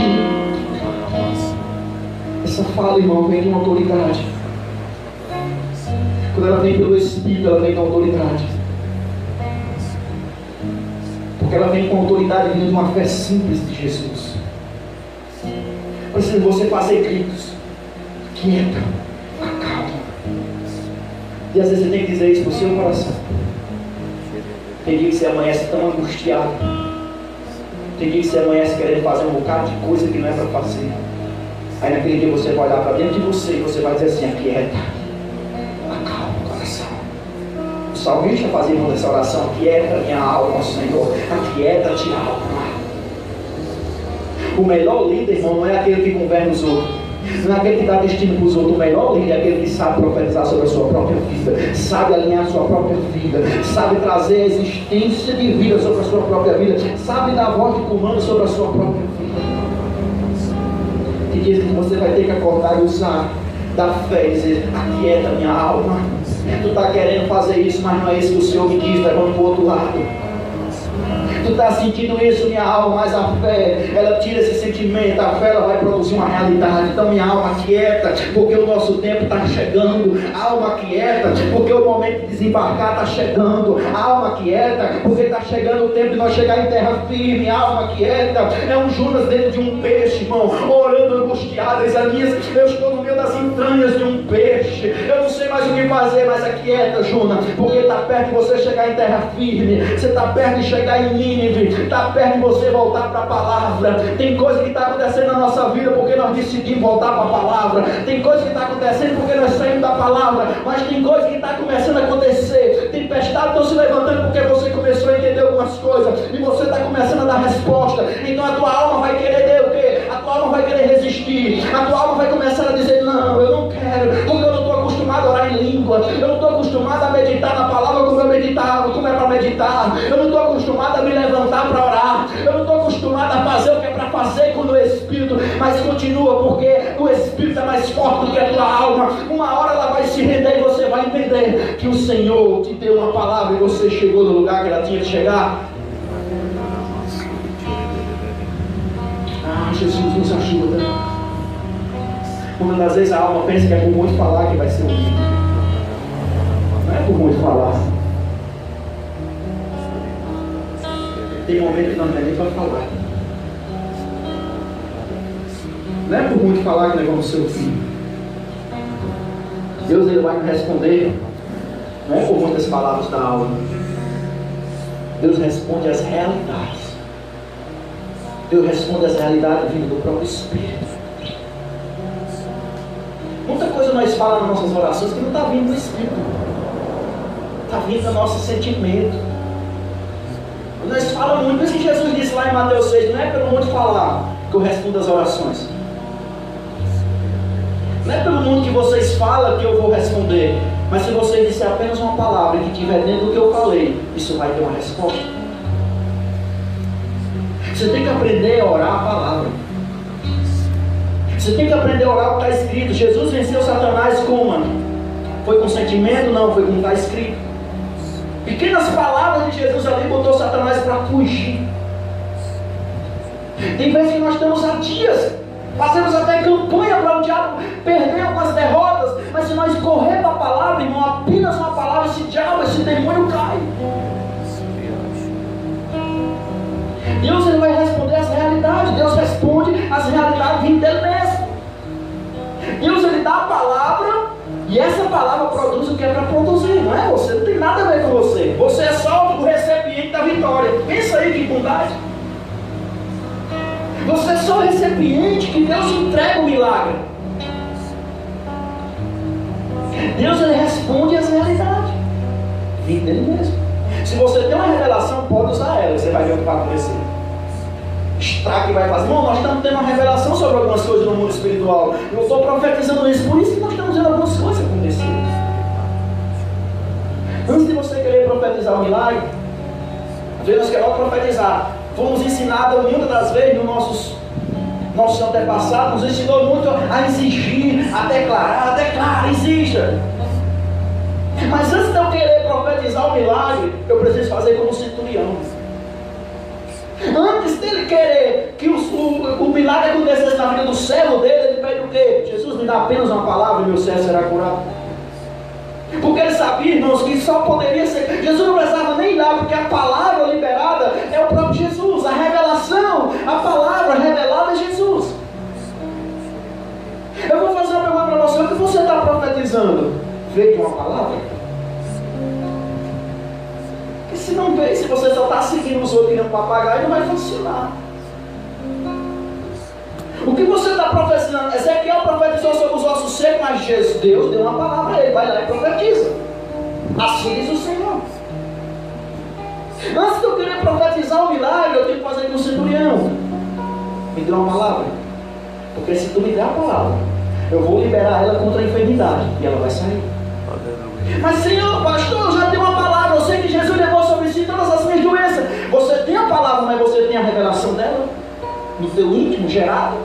Essa fala, irmão, vem com autoridade. Quando ela vem pelo Espírito, ela vem com autoridade. Porque ela vem com autoridade vindo de uma fé simples de Jesus. Precisa você fazer gritos. Quieta, acalma. E às vezes você tem que dizer isso para o seu coração. Tem dia que você amanhece tão angustiado. Tem dia que você amanhece querendo fazer um bocado de coisa que não é para fazer. Aí naquele dia você vai olhar para dentro de você e você vai dizer assim: aquieta, acalma o coração. O salmista fazia essa oração: aquieta minha alma, Senhor, aquieta-te alma. O melhor líder, irmão, não é aquele que governa os outros. Não é aquele que dá destino para os outros. O melhor líder é aquele que sabe profetizar sobre a sua própria vida, sabe alinhar a sua própria vida, sabe trazer a existência de vida sobre a sua própria vida, sabe dar voz de comando sobre a sua própria vida. Tem dias que você vai ter que acordar e usar da fé e dizer: aquieta minha alma. Tu está querendo fazer isso, mas não é isso que o Senhor me diz, vai para o outro lado. Tu está sentindo isso, minha alma, mas a fé, ela tira esse sentimento, a fé ela vai produzir uma realidade. Então minha alma quieta, porque o nosso tempo está chegando. Alma quieta, porque o momento de desembarcar está chegando. Alma quieta, porque está chegando o tempo de nós chegar em terra firme. Alma quieta, é um Jonas dentro de um peixe, irmão, orando angustiado, Isaías, eu estou no meio das entranhas de um peixe, eu não sei mais o que fazer, mas aquieta, Jonas, porque está perto de você chegar em terra firme, você está perto de chegar em Nínive, está perto de você voltar para a palavra. Tem coisa que está acontecendo na nossa vida porque nós decidimos voltar para a palavra. Tem coisa que está acontecendo porque nós saímos da palavra, mas tem coisa que está começando a acontecer. Tempestades estão se levantando porque você começou a entender algumas coisas e você está começando a dar resposta. Então a tua alma vai querer o quê? A tua alma vai querer resistir. A tua alma vai começar a dizer: não, eu não quero, porque eu não estou acostumado a orar em língua, eu não estou acostumado a meditar na palavra como eu meditava, como é para meditar, eu não estou acostumado a me levantar para orar, eu não estou acostumado a fazer o que é para fazer com o Espírito. Mas continua, porque o Espírito é mais forte do que a tua alma. Uma hora ela vai se render e você vai entender que o Senhor te deu uma palavra e você chegou no lugar que ela tinha que chegar. Jesus nos ajuda. Muitas das vezes a alma pensa que é por muito falar que vai ser ouvido. Não é por muito falar. Tem momento que nós não é nem para falar. Não é por muito falar que nós vamos ser ouvidos. Deus ele vai nos responder. Não é por muitas palavras da alma. Deus responde às realidades. Deus responde às realidades vindo do próprio Espírito. Muita coisa nós falamos nas nossas orações que não está vindo do Espírito. Está vindo do nosso sentimento. Nós falamos muito, por isso que Jesus disse lá em Mateus 6, não é pelo muito falar que eu respondo as orações. Não é pelo mundo que vocês falam que eu vou responder. Mas se você disser apenas uma palavra que estiver dentro do que eu falei, isso vai ter uma resposta. Você tem que aprender a orar a palavra. Você tem que aprender a orar o que está escrito. Jesus venceu Satanás como? Foi com sentimento? Não, foi como está escrito. Pequenas palavras de Jesus ali botou Satanás para fugir. Tem vezes que nós estamos há dias, fazemos até campanha para o diabo perder algumas derrotas, mas se nós correr para a palavra, irmão, apenas uma palavra, esse diabo, esse demônio cai. Deus ele vai responder às realidades. Deus responde às realidades vindo dele mesmo. Deus ele dá a palavra e essa palavra produz o que é para produzir. Não é você, não tem nada a ver com você. Você é só o recipiente da vitória. Pensa aí que bondade. Você é só o recipiente que Deus entrega o milagre. Deus ele responde às realidades vindo dele mesmo. Se você tem uma revelação, pode usar ela, você vai ver o que vai acontecer. Estrague vai fazer. Irmão, nós estamos tendo uma revelação sobre algumas coisas no mundo espiritual. Eu estou profetizando isso, por isso que nós estamos vendo algumas coisas acontecer. Antes de você querer profetizar o milagre, Deus quer logo profetizar. Fomos ensinados muitas das vezes nos nossos antepassados, nos ensinou muito a exigir, a declarar, declara, exija. Mas antes de eu querer profetizar o milagre, eu preciso fazer como centurião. Antes dele querer que o milagre acontecesse na vida do servo dele, ele pede o quê? Jesus, me dá apenas uma palavra e meu servo será curado. Porque ele sabia, irmãos, que só poderia ser. Jesus não precisava nem dar, porque a palavra liberada é o próprio Jesus. A revelação, a palavra revelada é Jesus. Eu vou fazer uma pergunta para você: o que você está profetizando? Veio de uma palavra? Porque se não veio, se você só está seguindo os outros e não papagaio, não vai funcionar. O que você está profetizando? Ezequiel profetizou sobre os ossos secos, mas Deus deu uma palavra a ele, vai lá e profetiza. Assim diz o Senhor. Antes de eu querer profetizar o milagre, eu tenho que fazer com o centurião. Me dê uma palavra. Porque se tu me der a palavra, eu vou liberar ela contra a enfermidade e ela vai sair. Mas Senhor, pastor, eu já tenho uma palavra. Eu sei que Jesus levou sobre si todas as minhas doenças. Você tem a palavra, mas você tem a revelação dela no teu íntimo gerado.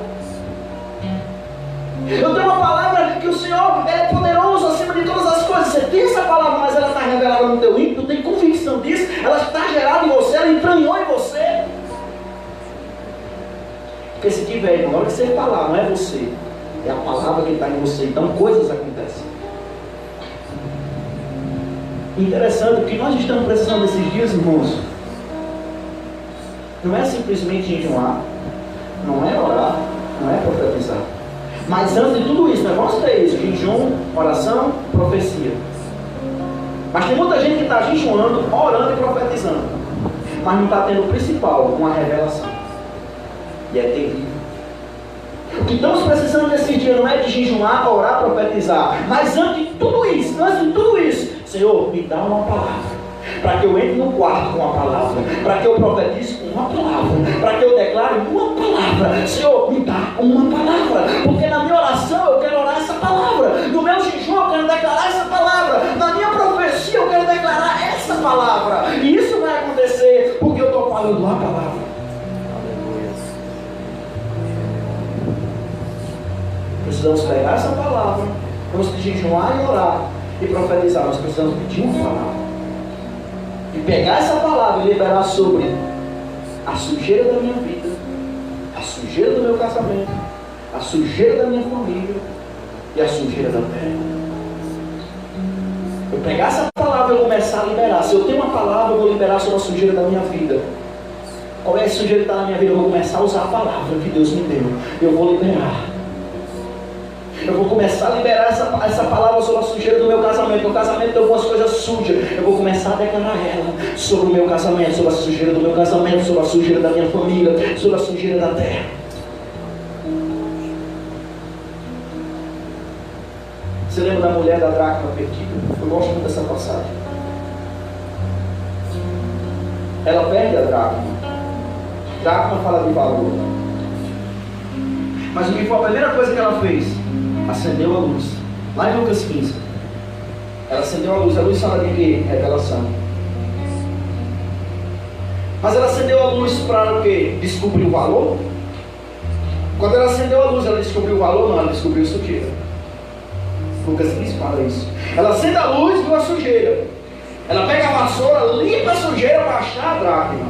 Eu tenho uma palavra que o Senhor é poderoso acima de todas as coisas. Você tem essa palavra, mas ela está revelada no teu íntimo. Tu tem convicção disso. Ela está gerada em você, ela entranhou em você. Porque se tiver, na hora que você falar, não é você, é a palavra que está em você. Então coisas acontecem. Interessante, o que nós estamos precisando desses dias, irmãos, não é simplesmente jejuar, não é orar, não é profetizar. Mas antes de tudo isso, nós vamos ter isso: jejum, oração, profecia. Mas tem muita gente que está jejuando, orando e profetizando, mas não está tendo o principal, uma revelação. E é terrível. O que estamos precisando nesse dia não é de jejuar, orar, profetizar. Mas antes de tudo isso, Senhor, me dá uma palavra. Para que eu entre no quarto com uma palavra. Para que eu profetize com uma palavra. Para que eu declare uma palavra. Senhor, me dá uma palavra. Porque na minha oração eu quero orar essa palavra. No meu jejum eu quero declarar essa palavra. Na minha profecia eu quero declarar essa palavra. E isso vai acontecer porque eu estou falando a palavra. Precisamos pegar essa palavra, vamos jejuar e orar e profetizar. Nós precisamos pedir uma palavra e pegar essa palavra e liberar sobre a sujeira da minha vida, a sujeira do meu casamento, a sujeira da minha família e a sujeira da terra. Eu pegar essa palavra e começar a liberar. Se eu tenho uma palavra, eu vou liberar sobre a sujeira da minha vida. Qual é a sujeira que está na minha vida? Eu vou começar a usar a palavra que Deus me deu. Eu vou liberar. Eu vou começar a liberar essa palavra sobre a sujeira do meu casamento. Meu casamento tem algumas coisas sujas. Eu vou começar a declarar ela sobre o meu casamento, sobre a sujeira do meu casamento, sobre a sujeira da minha família, sobre a sujeira da terra. Você lembra da mulher da dracma perdida? Eu gosto muito dessa passagem. Ela perde a dracma. Dracma fala de valor. Mas o que foi a primeira coisa que ela fez? Acendeu a luz. Lá em Lucas 15. Ela acendeu a luz fala de quê? Revelação. Mas ela acendeu a luz para o quê? Descobrir o valor? Quando ela acendeu a luz, ela descobriu o valor? Não, ela descobriu sujeira. Lucas 15 fala isso. Ela acende a luz e viu a sujeira. Ela pega a vassoura, limpa a sujeira para achar a dracma.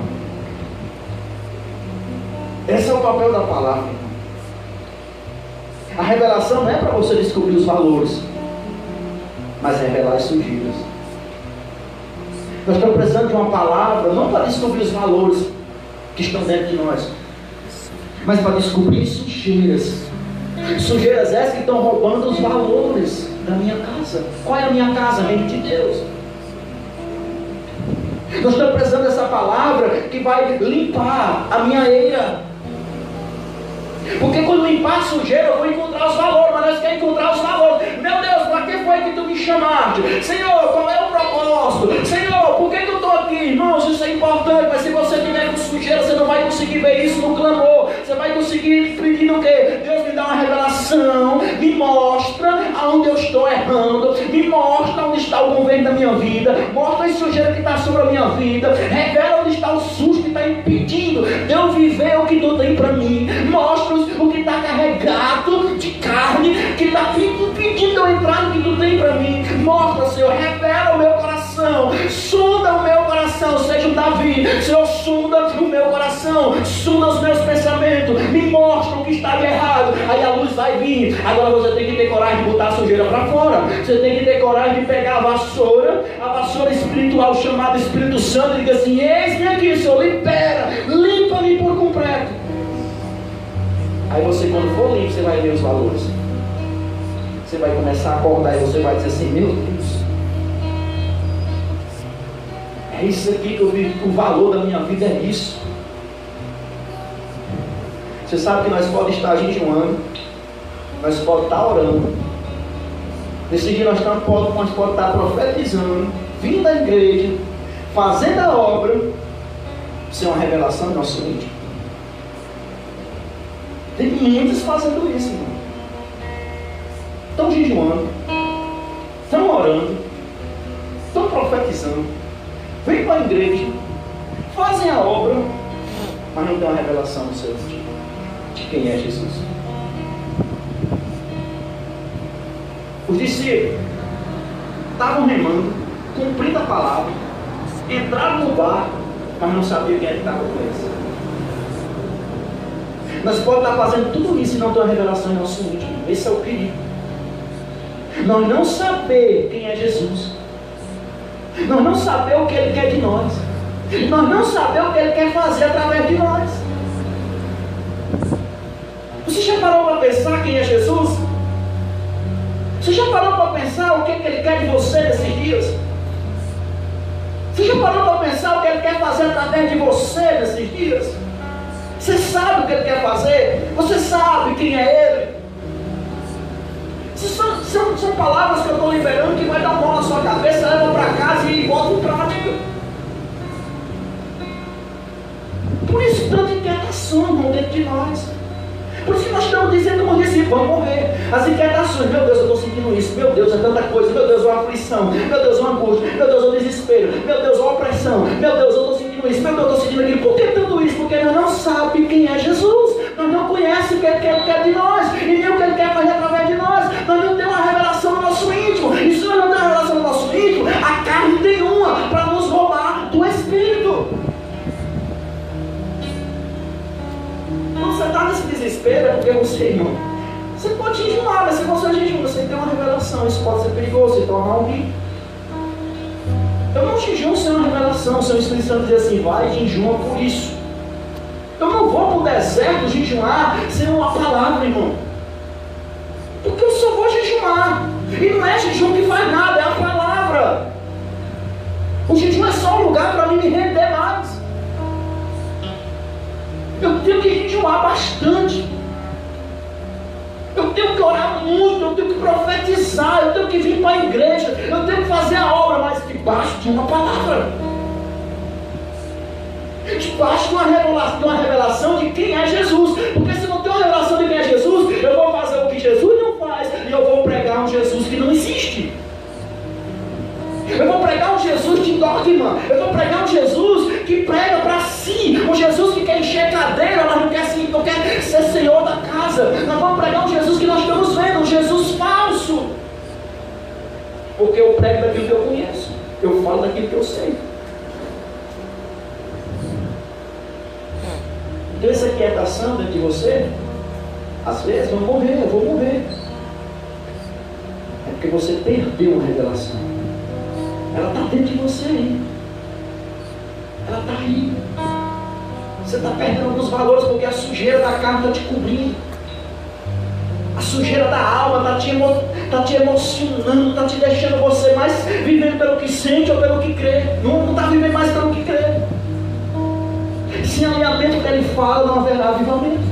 Esse é o papel da palavra. A revelação não é para você descobrir os valores, mas é revelar as sujeiras. Nós estamos precisando de uma palavra, não para descobrir os valores que estão dentro de nós, mas para descobrir sujeiras. Sujeiras essas que estão roubando os valores da minha casa. Qual é a minha casa? Reino de Deus. Nós estamos precisando dessa palavra que vai limpar a minha eira. Porque quando limpar a sujeira, eu vou encontrar os valores. Mas nós queremos encontrar os valores. Meu Deus, para que foi que tu me chamaste? Senhor, qual é o propósito? Senhor, por que eu estou aqui? Irmãos, isso é importante. Mas se você tiver com sujeira, você não vai conseguir ver isso no clamor. Você vai conseguir pedir o quê? Deus, me dá uma revelação. Me mostra aonde eu estou errando. Me mostra onde está o governo da minha vida. Mostra a sujeira que está sobre a minha vida. Revela onde está o susto que está impedindo de eu viver o que tu tem para mim. Mostra-nos o que está carregado de carne, que está impedindo de eu entrar no que tu tem para mim. Mostra, Senhor, revela o meu coração, sonda o meu coração, seja um Davi. Senhor, sonda o meu coração, sonda os meus pensamentos, me mostra o que está de errado. Aí a luz vai vir. Agora você tem que ter coragem de botar a sujeira para fora. Você tem que ter coragem de pegar a vassoura espiritual chamada Espírito Santo, e diga assim: eis-me aqui, Senhor, libera, limpa-me por completo. Aí você, quando for limpo, você vai ver os valores. Você vai começar a acordar e você vai dizer assim: meu Deus, é isso aqui que eu vi, o valor da minha vida é isso. Você sabe que nós podemos estar jejuando, nós podemos estar orando, nesse dia nós podemos estar profetizando, vindo da igreja, fazendo a obra, isso é uma revelação do nosso íntimo. Tem muitos fazendo isso, irmão. Estão jejuando, estão orando, estão profetizando, vêm para a igreja, fazem a obra, mas não tem uma revelação do seu íntimo de quem é Jesus. Os discípulos estavam remando, cumprindo a palavra, entraram no barco, mas não sabiam quem é que estava com eles. Nós podemos estar fazendo tudo isso e não ter uma revelação em nosso íntimo. Esse é o perigo. Nós não saber quem é Jesus, nós não saber o que Ele quer de nós, nós não saber o que Ele quer fazer através de nós. Você já parou para pensar quem é Jesus? Você já parou para pensar o que Ele quer de você nesses dias? Você já parou para pensar o que Ele quer fazer através de você nesses dias? Você sabe o que Ele quer fazer? Você sabe quem é Ele? São palavras que eu estou liberando que vai dar mão na sua cabeça, leva para casa e bota em prática. Por isso tanta inquietação dentro de nós. Por isso que nós estamos dizendo, como disse, vamos morrer. As inquietações: meu Deus, eu estou sentindo isso, meu Deus, é tanta coisa, meu Deus, uma aflição, meu Deus, uma angústia, meu Deus, um desespero, meu Deus, uma opressão, meu Deus, eu estou sentindo isso, meu Deus, eu estou sentindo aquilo. Por que tudo isso? Porque nós não sabemos quem é Jesus, nós não conhecemos o que Ele quer de nós, e nem o que Ele quer fazer através de nós. Nós não temos uma revelação no nosso íntimo, e se nós não temos uma revelação no nosso íntimo, a carne tem uma para nos roubar do Espírito. Quando você está nesse desespero, é porque você, irmão, você pode jejuar, mas se você jejum, você tem uma revelação, isso pode ser perigoso, se tornar um rio. Eu não jejuo sem uma revelação, se o Espírito Santo diz assim: vai, jejuma por isso. Eu não vou para o deserto jejuar sem uma palavra, irmão, porque eu só vou jejuar, e não é jejum que faz nada, é a palavra. O jejum é só um lugar para mim me render mais. Eu tenho que jejuar bastante, eu tenho que orar muito, eu tenho que profetizar, eu tenho que vir para a igreja, eu tenho que fazer a obra, mas debaixo de uma palavra, debaixo de uma revelação de quem é Jesus. Porque se não tem uma revelação de quem é Jesus, eu vou fazer o que Jesus não faz, e eu vou pregar um Jesus que não existe. Eu vou pregar um Jesus de dogma, eu vou pregar um Jesus que prega para si, um Jesus que quer encher cadeira, mas não quer ser senhor da casa. Nós vamos pregar um Jesus que nós estamos vendo, um Jesus falso, porque eu prego daquilo que eu conheço, eu falo daquilo que eu sei. Então essa quietação dentro de você, às vezes, eu vou morrer, é porque você perdeu uma revelação. Ela está dentro de você aí. Ela está aí. Você está perdendo alguns valores porque a sujeira da carne está te cobrindo. A sujeira da alma está te emocionando, está te deixando você mais vivendo pelo que sente ou pelo que crê. Não está vivendo mais pelo que crê. Sem alinhamento que Ele fala, não haverá avivamento.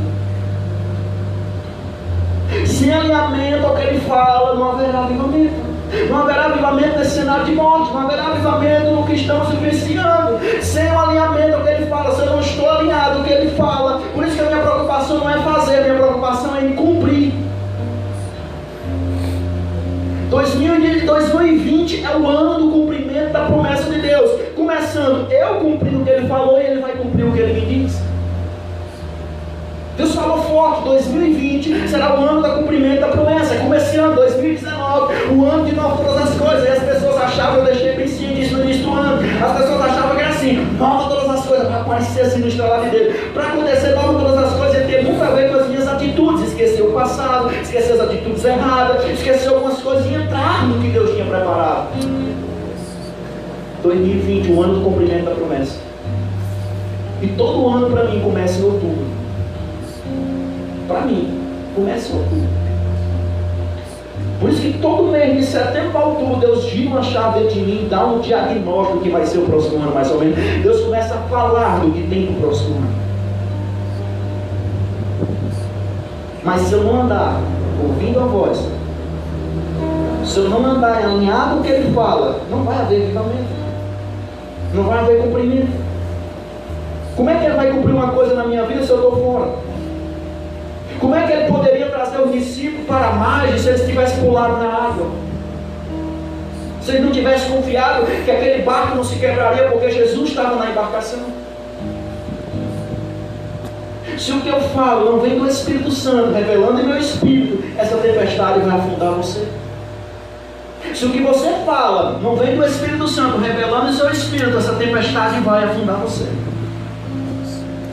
Sem alinhamento ao que Ele fala, não haverá avivamento. Não haverá avivamento nesse cenário de morte, não haverá avivamento no que estamos vivenciando. Sem o alinhamento ao que Ele fala, se eu não estou alinhado ao que Ele fala, por isso que a minha preocupação não é fazer, a minha preocupação é em cumprir. 2020 é o ano do cumprimento da promessa de Deus. Começar começando eu cumprindo o que Ele falou e Ele vai cumprir o que Ele me diz. Deus falou forte, 2020 será o ano do cumprimento da promessa. Como esse ano, 2019, o ano de novo todas as coisas. E as pessoas achavam, eu deixei bem sim disso no início do ano, as pessoas achavam que era assim, nova todas as coisas, para aparecer assim no estralar de Deus. Para acontecer nova todas as coisas, ia ter muito a ver com as minhas atitudes. Esquecer o passado, esquecer as atitudes erradas, esquecer algumas coisas e entrar no que Deus tinha preparado. 2020, o ano do cumprimento da promessa. E todo ano para mim começa em outubro. Para mim, começa em outubro. Por isso que todo mês de setembro a outubro, Deus gira uma chave dentro de mim, dá um diagnóstico do que vai ser o próximo ano, mais ou menos. Deus começa a falar do que tem no próximo ano. Mas se eu não andar ouvindo a voz, se eu não andar alinhado com o que Ele fala, não vai haver avivamento. Não vai haver cumprimento. Como é que Ele vai cumprir uma coisa na minha vida se eu estou fora? Como é que Ele poderia trazer os discípulos para a margem se eles tivessem pulado na água? Se Ele não tivesse confiado que aquele barco não se quebraria porque Jesus estava na embarcação? Se o que eu falo não vem do Espírito Santo revelando em meu espírito, essa tempestade vai afundar você. Se o que você fala não vem do Espírito Santo revelando em seu espírito, essa tempestade vai afundar você.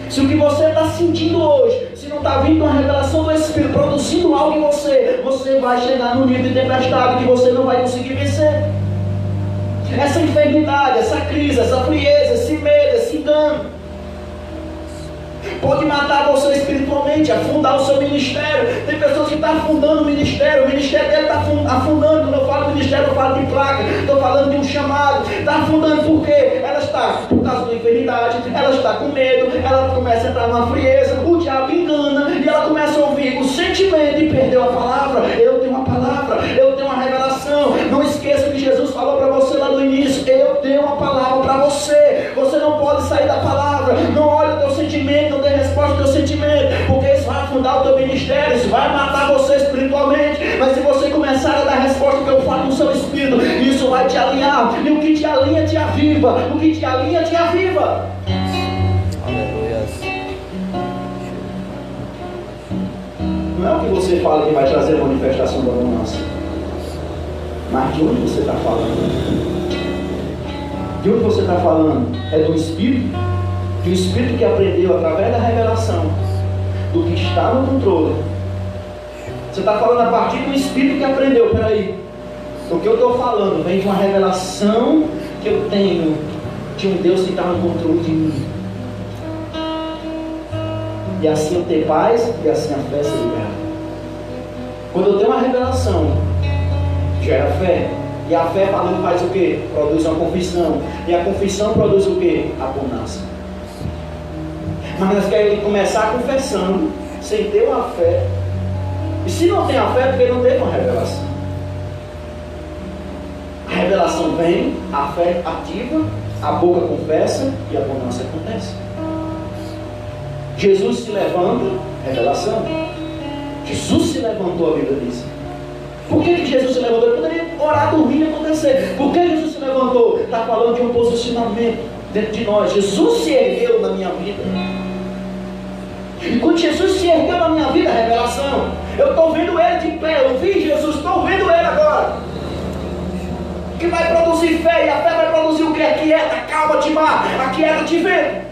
Se o que você está sentindo hoje, se não está vindo uma revelação do Espírito, produzindo algo em você, você vai chegar num nível de tempestade que você não vai conseguir vencer. Essa enfermidade, essa crise, essa frieza, esse medo, esse engano, pode matar você espiritualmente, afundar o seu ministério. Tem pessoas que estão afundando o ministério dele está afundando. Quando eu falo de ministério, eu falo de placa, estou falando de um chamado. Está afundando por quê? Ela está por causa da enfermidade, ela está com medo, ela começa a entrar numa frieza, o diabo engana, e ela começa a ouvir o sentimento e perdeu a palavra. Eu tenho uma palavra, eu tenho uma revelação. Não esqueça que Jesus falou para você lá no início, eu tenho uma palavra para você. Você não pode sair da palavra. Não olhe o teu sentimento, não dê resposta ao teu sentimento, porque isso vai afundar o teu ministério, isso vai matar você espiritualmente. Mas se você começar a dar resposta que eu falo no seu espírito, isso vai te alinhar, e o que te alinha te aviva, o que te alinha te aviva. Aleluia. Não é o que você fala que vai trazer a manifestação da abundância, mas de onde você está falando? De onde você está falando? É do Espírito? De um Espírito que aprendeu através da revelação do que está no controle. Você está falando a partir do Espírito que aprendeu. Peraí, o que eu estou falando vem de uma revelação que eu tenho de um Deus que está no controle de mim. E assim eu ter paz, e assim a fé se libera. Quando eu tenho uma revelação, gera fé. E a fé falando faz o quê? Produz uma confissão. E a confissão produz o quê? Abundância. Mas nós queremos começar confessando, sem ter uma fé. E se não tem a fé, é porque não teve uma revelação. A revelação vem, a fé ativa, a boca confessa e a abundância acontece. Jesus se levanta, revelação. Jesus se levantou, a Bíblia diz. Por que Jesus se levantou? Ele poderia orar, dormir e acontecer. Por que Jesus se levantou? Está falando de um posicionamento dentro de nós. Jesus se ergueu na minha vida. E quando Jesus se ergueu na minha vida, revelação. Eu estou vendo Ele de pé. Eu vi Jesus, estou vendo Ele agora. Que vai produzir fé. E a fé vai produzir o que? Aquieta, calma-te, mar. Aquieta-te, vento.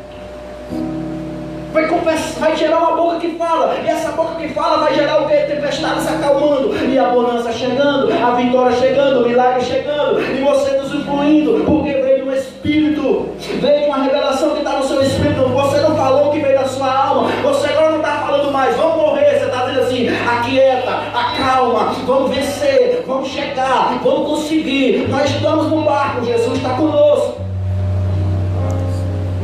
Vai gerar uma boca que fala. E essa boca que fala vai gerar o que? Tempestade se acalmando. E a bonança chegando. A vitória chegando. O milagre chegando. E você nos influindo. Porque veio do Espírito. Veio uma revelação que está no seu Espírito. Você não falou que veio da sua alma. Você agora não está falando mais. Vamos morrer. Você está dizendo assim. Aquieta. Acalma. Vamos vencer. Vamos chegar. Vamos conseguir. Nós estamos no barco. Jesus está conosco.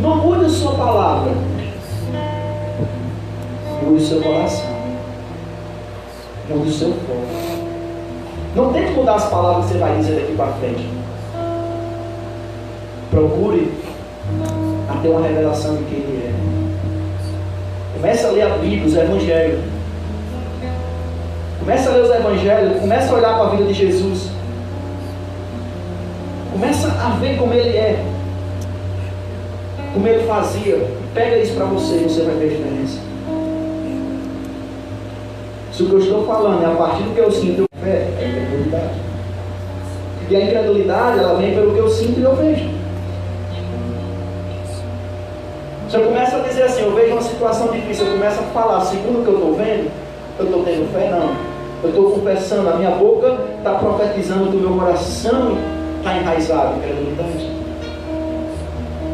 Não mude a sua palavra. Mude o seu coração. Mude o seu foco. Não tente mudar as palavras que você vai dizer daqui para frente. Procure a ter uma revelação de quem Ele é. Comece a ler a Bíblia, os Evangelhos. Comece a ler os Evangelhos. Comece a olhar para a vida de Jesus. Começa a ver como Ele é. como ele fazia. Pega isso para você e você vai ver a diferença. Se o que eu estou falando é a partir do que eu sinto, fé é incredulidade. E a incredulidade, ela vem pelo que eu sinto e eu vejo. Se eu começo a dizer assim, eu vejo uma situação difícil, eu começo a falar segundo o que eu estou vendo, eu estou tendo fé? Não. Eu estou confessando, a minha boca está profetizando que o meu coração está enraizado em incredulidade.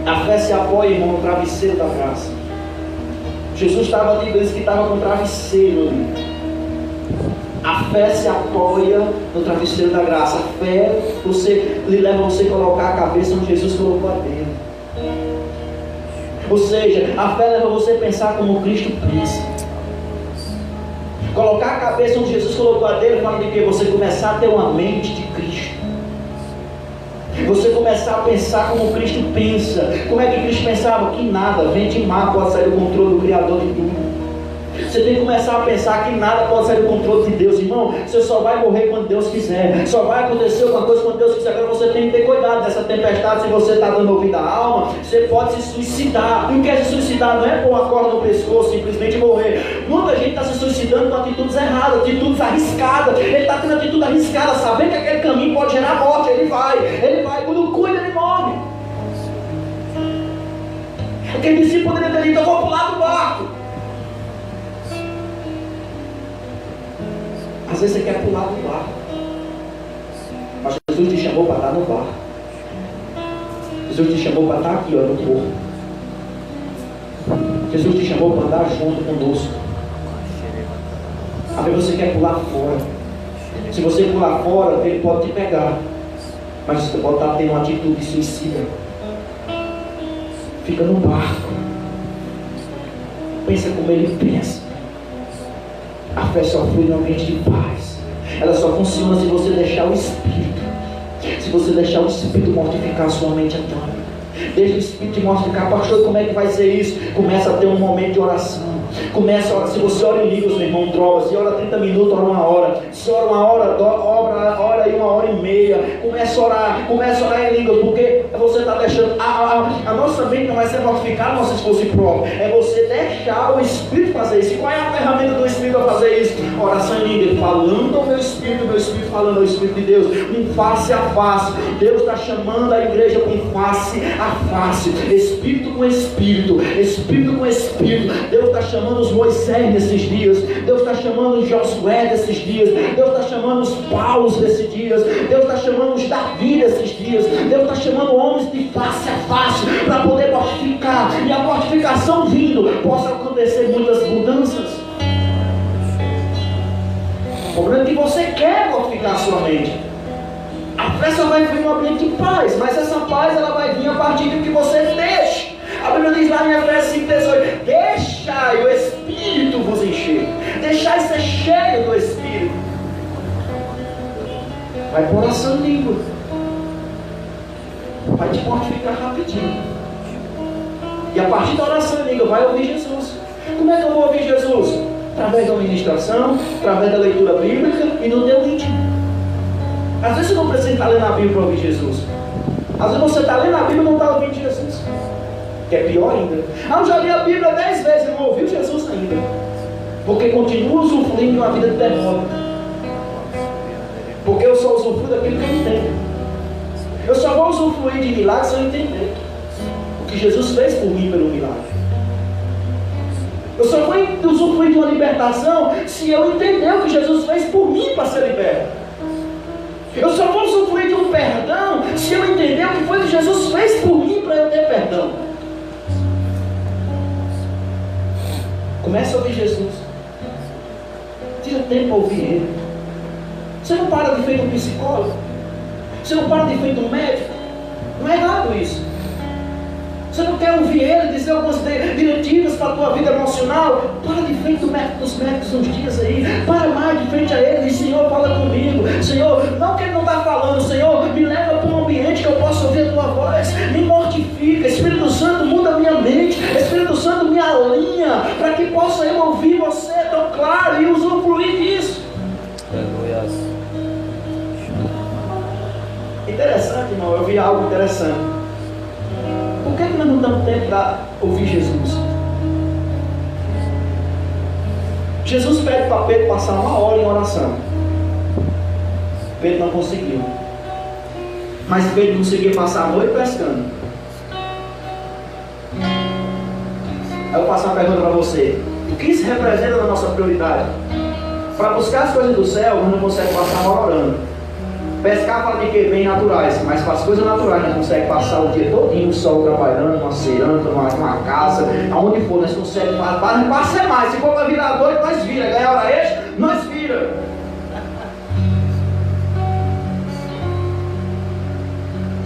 A fé se apoia, irmão, no travesseiro da graça. Jesus estava ali, diz que estava com o travesseiro ali. A fé se apoia no travesseiro da graça. A fé lhe leva você a colocar a cabeça onde Jesus colocou a dele. Ou seja, a fé leva você a pensar como Cristo pensa. Colocar a cabeça onde Jesus colocou a dele fala de que você começar a ter uma mente de Cristo. Você começar a pensar como Cristo pensa. Como é que Cristo pensava? Que nada, vento e mar pode sair do controle do Criador de tudo. Você tem que começar a pensar que nada pode sair do controle de Deus, irmão. Você só vai morrer quando Deus quiser. Só vai acontecer alguma coisa quando Deus quiser. Agora você tem que ter cuidado dessa tempestade. Se você está dando ouvido à alma, você pode se suicidar. E o que é se suicidar? Não é pôr a corda no pescoço, simplesmente morrer. Muita gente está se suicidando com atitudes erradas, atitudes arriscadas. Ele está tendo atitude arriscada, sabendo que aquele caminho pode gerar morte. Ele vai. Quando cuida, ele morre. Aquele discípulo poderia ter dito: eu vou pular do barco. Às vezes você quer pular do barco, mas Jesus te chamou para estar no barco. Jesus te chamou para estar aqui, no corpo. Jesus te chamou para andar junto conosco. Às vezes você quer pular fora. Se você pular fora, ele pode te pegar, mas você pode estar tendo uma atitude suicida. Fica no barco. Pensa como ele pensa. A fé só flui no ambiente de paz. Ela só funciona se você deixar o Espírito. Se você deixar o Espírito mortificar a sua mente atômica. Deixa o Espírito te mortificar. Pastor, como é que vai ser isso? Começa a ter um momento de oração. Começa a orar. Se você ora em línguas, meu irmão, droga. Se ora 30 minutos, ora uma hora. Se ora uma hora, ora aí 1h30. Começa a orar em línguas. Porque você está deixando. A nossa mente não vai ser mortificada no nosso esforço próprio. É você deixar o Espírito fazer isso. E qual é a ferramenta do Espírito a fazer isso? Oração em língua. Falando ao meu Espírito falando ao Espírito de Deus. Um face a face. Deus está chamando a igreja com face a face. Espírito com Espírito. Espírito com Espírito. Deus está chamando os Moisés desses dias. Deus está chamando os Josué desses dias. Deus está chamando os Paulos desses dias. Deus está chamando os Davi desses dias. Deus está chamando homens de face a face para poder mortificar. E a mortificação vindo, possa acontecer muitas mudanças. O problema é que você quer mortificar a sua mente. A fé só vai vir no ambiente de paz, mas essa paz ela vai vir a partir do que você deixa. A Bíblia diz lá em Efésios 5:18: deixai o Espírito vos encher. Deixai ser cheio do Espírito. Vai por oração em língua. Vai te mortificar rapidinho. E a partir da oração em língua, vai ouvir Jesus. Como é que eu vou ouvir Jesus? Através da ministração, através da leitura bíblica e no teu íntimo. Às vezes você não precisa estar lendo a Bíblia para ouvir Jesus. Às vezes você está lendo a Bíblia e não está ouvindo Jesus. Que é pior ainda. Eu já li a Bíblia 10 vezes e não ouviu Jesus ainda. Porque continua usufruindo de uma vida de derrota. Porque eu só usufruo daquilo que eu entendo. Eu só vou usufruir de milagres se eu entender o que Jesus fez por mim pelo milagre. Eu só vou usufruir de uma libertação se eu entender o que Jesus fez por mim para ser liberto. Eu só vou usufruir de um perdão se eu entender o que foi que Jesus fez por mim para eu ter perdão. Comece a ouvir Jesus. Tira tempo para ouvir Ele. Você não para de feito um psicólogo. Você não para de feito um médico. Não é errado isso. Você não quer ouvir Ele dizer algumas diretivas para a tua vida emocional? Para de frente dos médicos uns dias aí. Para mais de frente a Ele. Diz: Senhor, fala comigo. Senhor, não que Ele não está falando. Senhor, me leva para um ambiente que eu possa ouvir a tua voz. Me mortifica. Espírito Santo, muda a minha mente. Espírito Santo, me alinha para que possa eu ouvir você tão claro e usufruir disso. Aleluia. Interessante, irmão. Eu vi algo interessante. Por que nós não damos tempo para ouvir Jesus? Jesus pede para Pedro passar 1 hora em oração. Pedro não conseguiu. Mas Pedro conseguia passar a noite pescando. Aí eu passo uma pergunta para você: o que isso representa na nossa prioridade? Para buscar as coisas do céu, nós não conseguimos passar 1 hora orando. Pescar para de que? Bem naturais. Mas para as coisas naturais, nós conseguimos passar o dia todinho no sol trabalhando, numa cerâmica, numa casa, aonde for, nós conseguimos passar mais. Se for para virar a noite, nós vira. Ganhar hora extra, nós vira.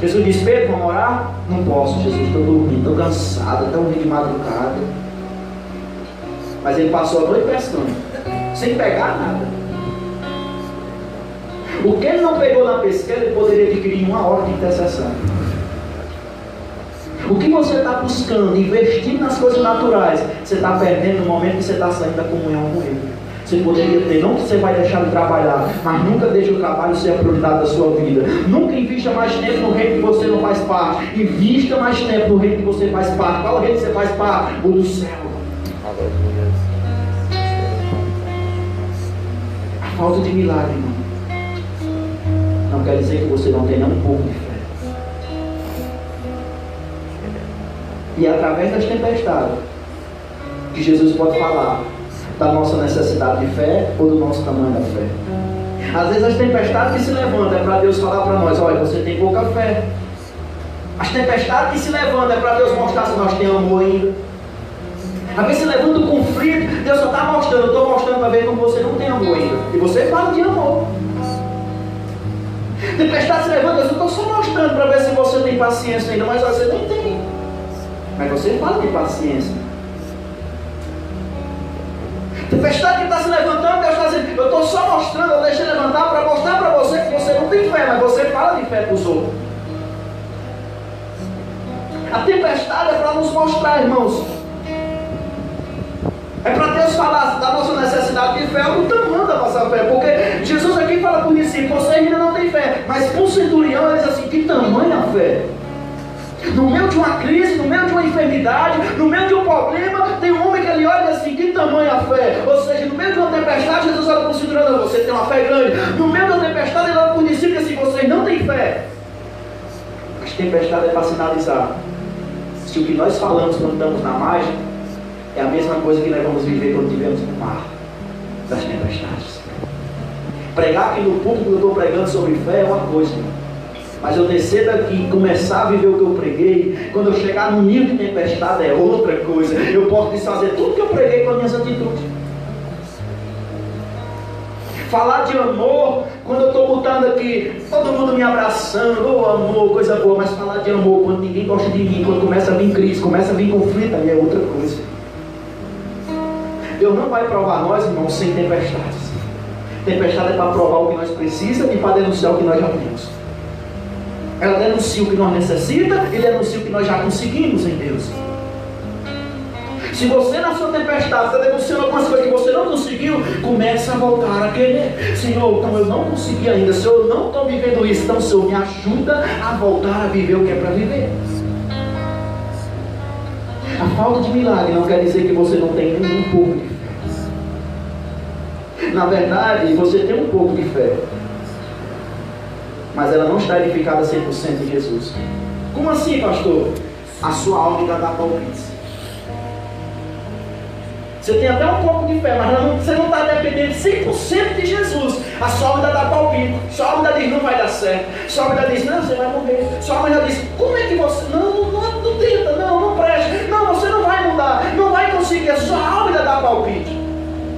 Jesus disse: Pedro, vamos orar? Não posso, Jesus, estou dormindo, estou cansado, estou de madrugada. Mas ele passou a noite pescando, sem pegar nada. O que ele não pegou na pesqueira, ele poderia adquirir em 1 hora de intercessão. O que você está buscando, investindo nas coisas naturais, você está perdendo no momento que você está saindo da comunhão com ele. Você poderia ter, não que você vai deixar de trabalhar, mas nunca deixe o trabalho ser a prioridade da sua vida. Nunca invista mais tempo no reino que você não faz parte. Invista mais tempo no reino que você faz parte. Qual reino que você faz parte? O do céu. A falta de milagre, irmão, não quer dizer que você não tenha um pouco de fé. E é através das tempestades que Jesus pode falar da nossa necessidade de fé ou do nosso tamanho da fé. Às vezes as tempestades que se levantam é para Deus falar para nós: olha, você tem pouca fé. As tempestades que se levantam é para Deus mostrar se nós temos amor ainda. Às vezes se levanta o conflito, Deus só está mostrando, eu estou mostrando para ver como você não tem amor ainda. E você fala de amor. Tempestade se levanta, eu estou só mostrando para ver se você tem paciência ainda, mas você nem tem. Mas você fala de paciência. Tempestade que está se levantando, Deus está dizendo: eu estou só mostrando, eu deixei levantar para mostrar para você que você não tem fé, mas você fala de fé para os outros. A tempestade é para nos mostrar, irmãos. É para Deus falar da nossa necessidade de fé, do tamanho da nossa fé. Porque Jesus aqui fala para os discípulos: vocês ainda não têm fé. Mas para o centurião ele diz assim: que tamanho a fé? No meio de uma crise, no meio de uma enfermidade, no meio de um problema, tem um homem que ele olha assim: que tamanho a fé? Ou seja, no meio de uma tempestade, Jesus olha para o centurião: você tem uma fé grande. No meio da tempestade, ele olha para os discípulos assim: vocês não têm fé. As tempestades é para sinalizar se o que nós falamos quando estamos na margem é a mesma coisa que nós vamos viver quando estivermos no mar das tempestades. Pregar aqui no público que eu estou pregando sobre fé é uma coisa, mas eu descer daqui e começar a viver o que eu preguei, quando eu chegar no nível de tempestade, é outra coisa. Eu posso desfazer tudo que eu preguei com as minhas atitudes. Falar de amor, quando eu estou botando aqui, todo mundo me abraçando, oh amor, coisa boa, mas falar de amor quando ninguém gosta de mim, quando começa a vir crise, começa a vir conflito, aí é outra coisa. Deus não vai provar nós, irmãos, sem tempestades. Tempestade é para provar o que nós precisamos e para denunciar o que nós já temos. Ela denuncia o que nós necessitamos e denuncia o que nós já conseguimos em Deus. Se você na sua tempestade está denunciando algumas coisas que você não conseguiu, começa a voltar a querer. Senhor, então eu não consegui ainda, Senhor, eu não estou vivendo isso, então Senhor, me ajuda a voltar a viver o que é para viver. A falta de milagre não quer dizer que você não tem nenhum pouco de fé. Na verdade, você tem um pouco de fé, mas ela não está edificada 100% em Jesus. Como assim, pastor? A sua alma ainda dá palpites. Você tem até um pouco de fé, mas você não está dependendo 100% de Jesus. A sua alma ainda dá palpite. Sua alma ainda diz: não vai dar certo. Sua alma ainda diz: não, você vai morrer. Sua alma ainda diz: como é que você... Não tenta, não preste. Não, você não vai mudar. Não vai conseguir. A sua alma ainda dá palpite.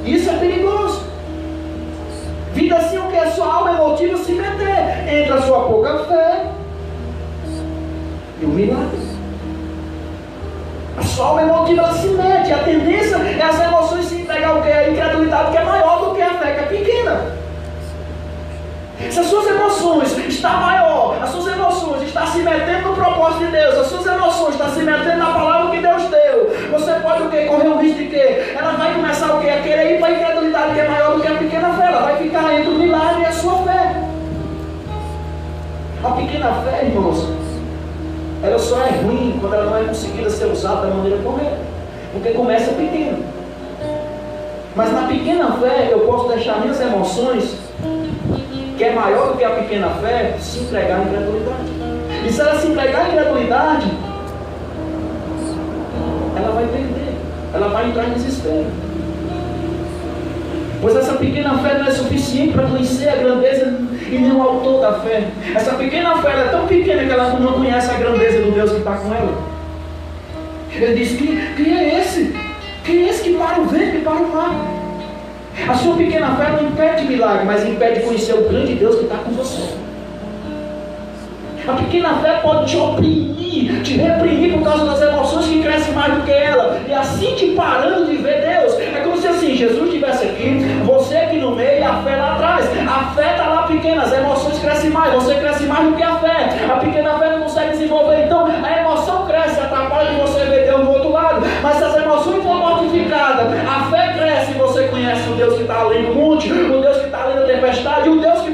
Isso é perigoso. Vida assim, o que a sua alma emotiva se meter entre a sua pouca fé e o milagre. A sua alma emotiva ela se mete. A tendência é as emoções se entregar o que? A incredulidade que é maior do que a fé que é pequena. Se as suas emoções estão maior, as suas emoções estão se metendo no propósito de Deus, as suas emoções estão se metendo na palavra que Deus deu, você pode o quê? Correr o risco de quê? Ela vai começar o quê? A querer ir para a incredulidade que é maior do que a pequena fé. Ela vai ficar entre o milagre e a sua fé. A pequena fé, irmãos, ela só é ruim quando ela não é conseguida ser usada da maneira correta, porque começa pequeno. Mas na pequena fé eu posso deixar minhas emoções, que é maior do que a pequena fé, se entregar à incredulidade. E se ela se entregar à incredulidade, ela vai perder, ela vai entrar em desespero. Pois essa pequena fé não é suficiente para conhecer a grandeza e nem o autor da fé. Essa pequena fé é tão pequena que ela não conhece a grandeza do Deus que está com ela. Ele diz: quem é esse? Quem é esse que para o vento e para o mar? A sua pequena fé não impede milagre, mas impede conhecer o grande Deus que está com você. A pequena fé pode te oprimir, te reprimir por causa das emoções que crescem mais do que ela, e assim te parando de ver Deus. É como se assim, Jesus estivesse aqui, você aqui no meio e a fé lá atrás. A fé está lá pequena, as emoções crescem mais, você cresce mais do que a fé. A pequena fé não consegue desenvolver, então a emoção cresce, atrapalha de você ver Deus do outro lado. Mas se as emoções for mortificadas, a fé cresce e você conhece o Deus que está além do monte, o Deus que está além da tempestade, o Deus que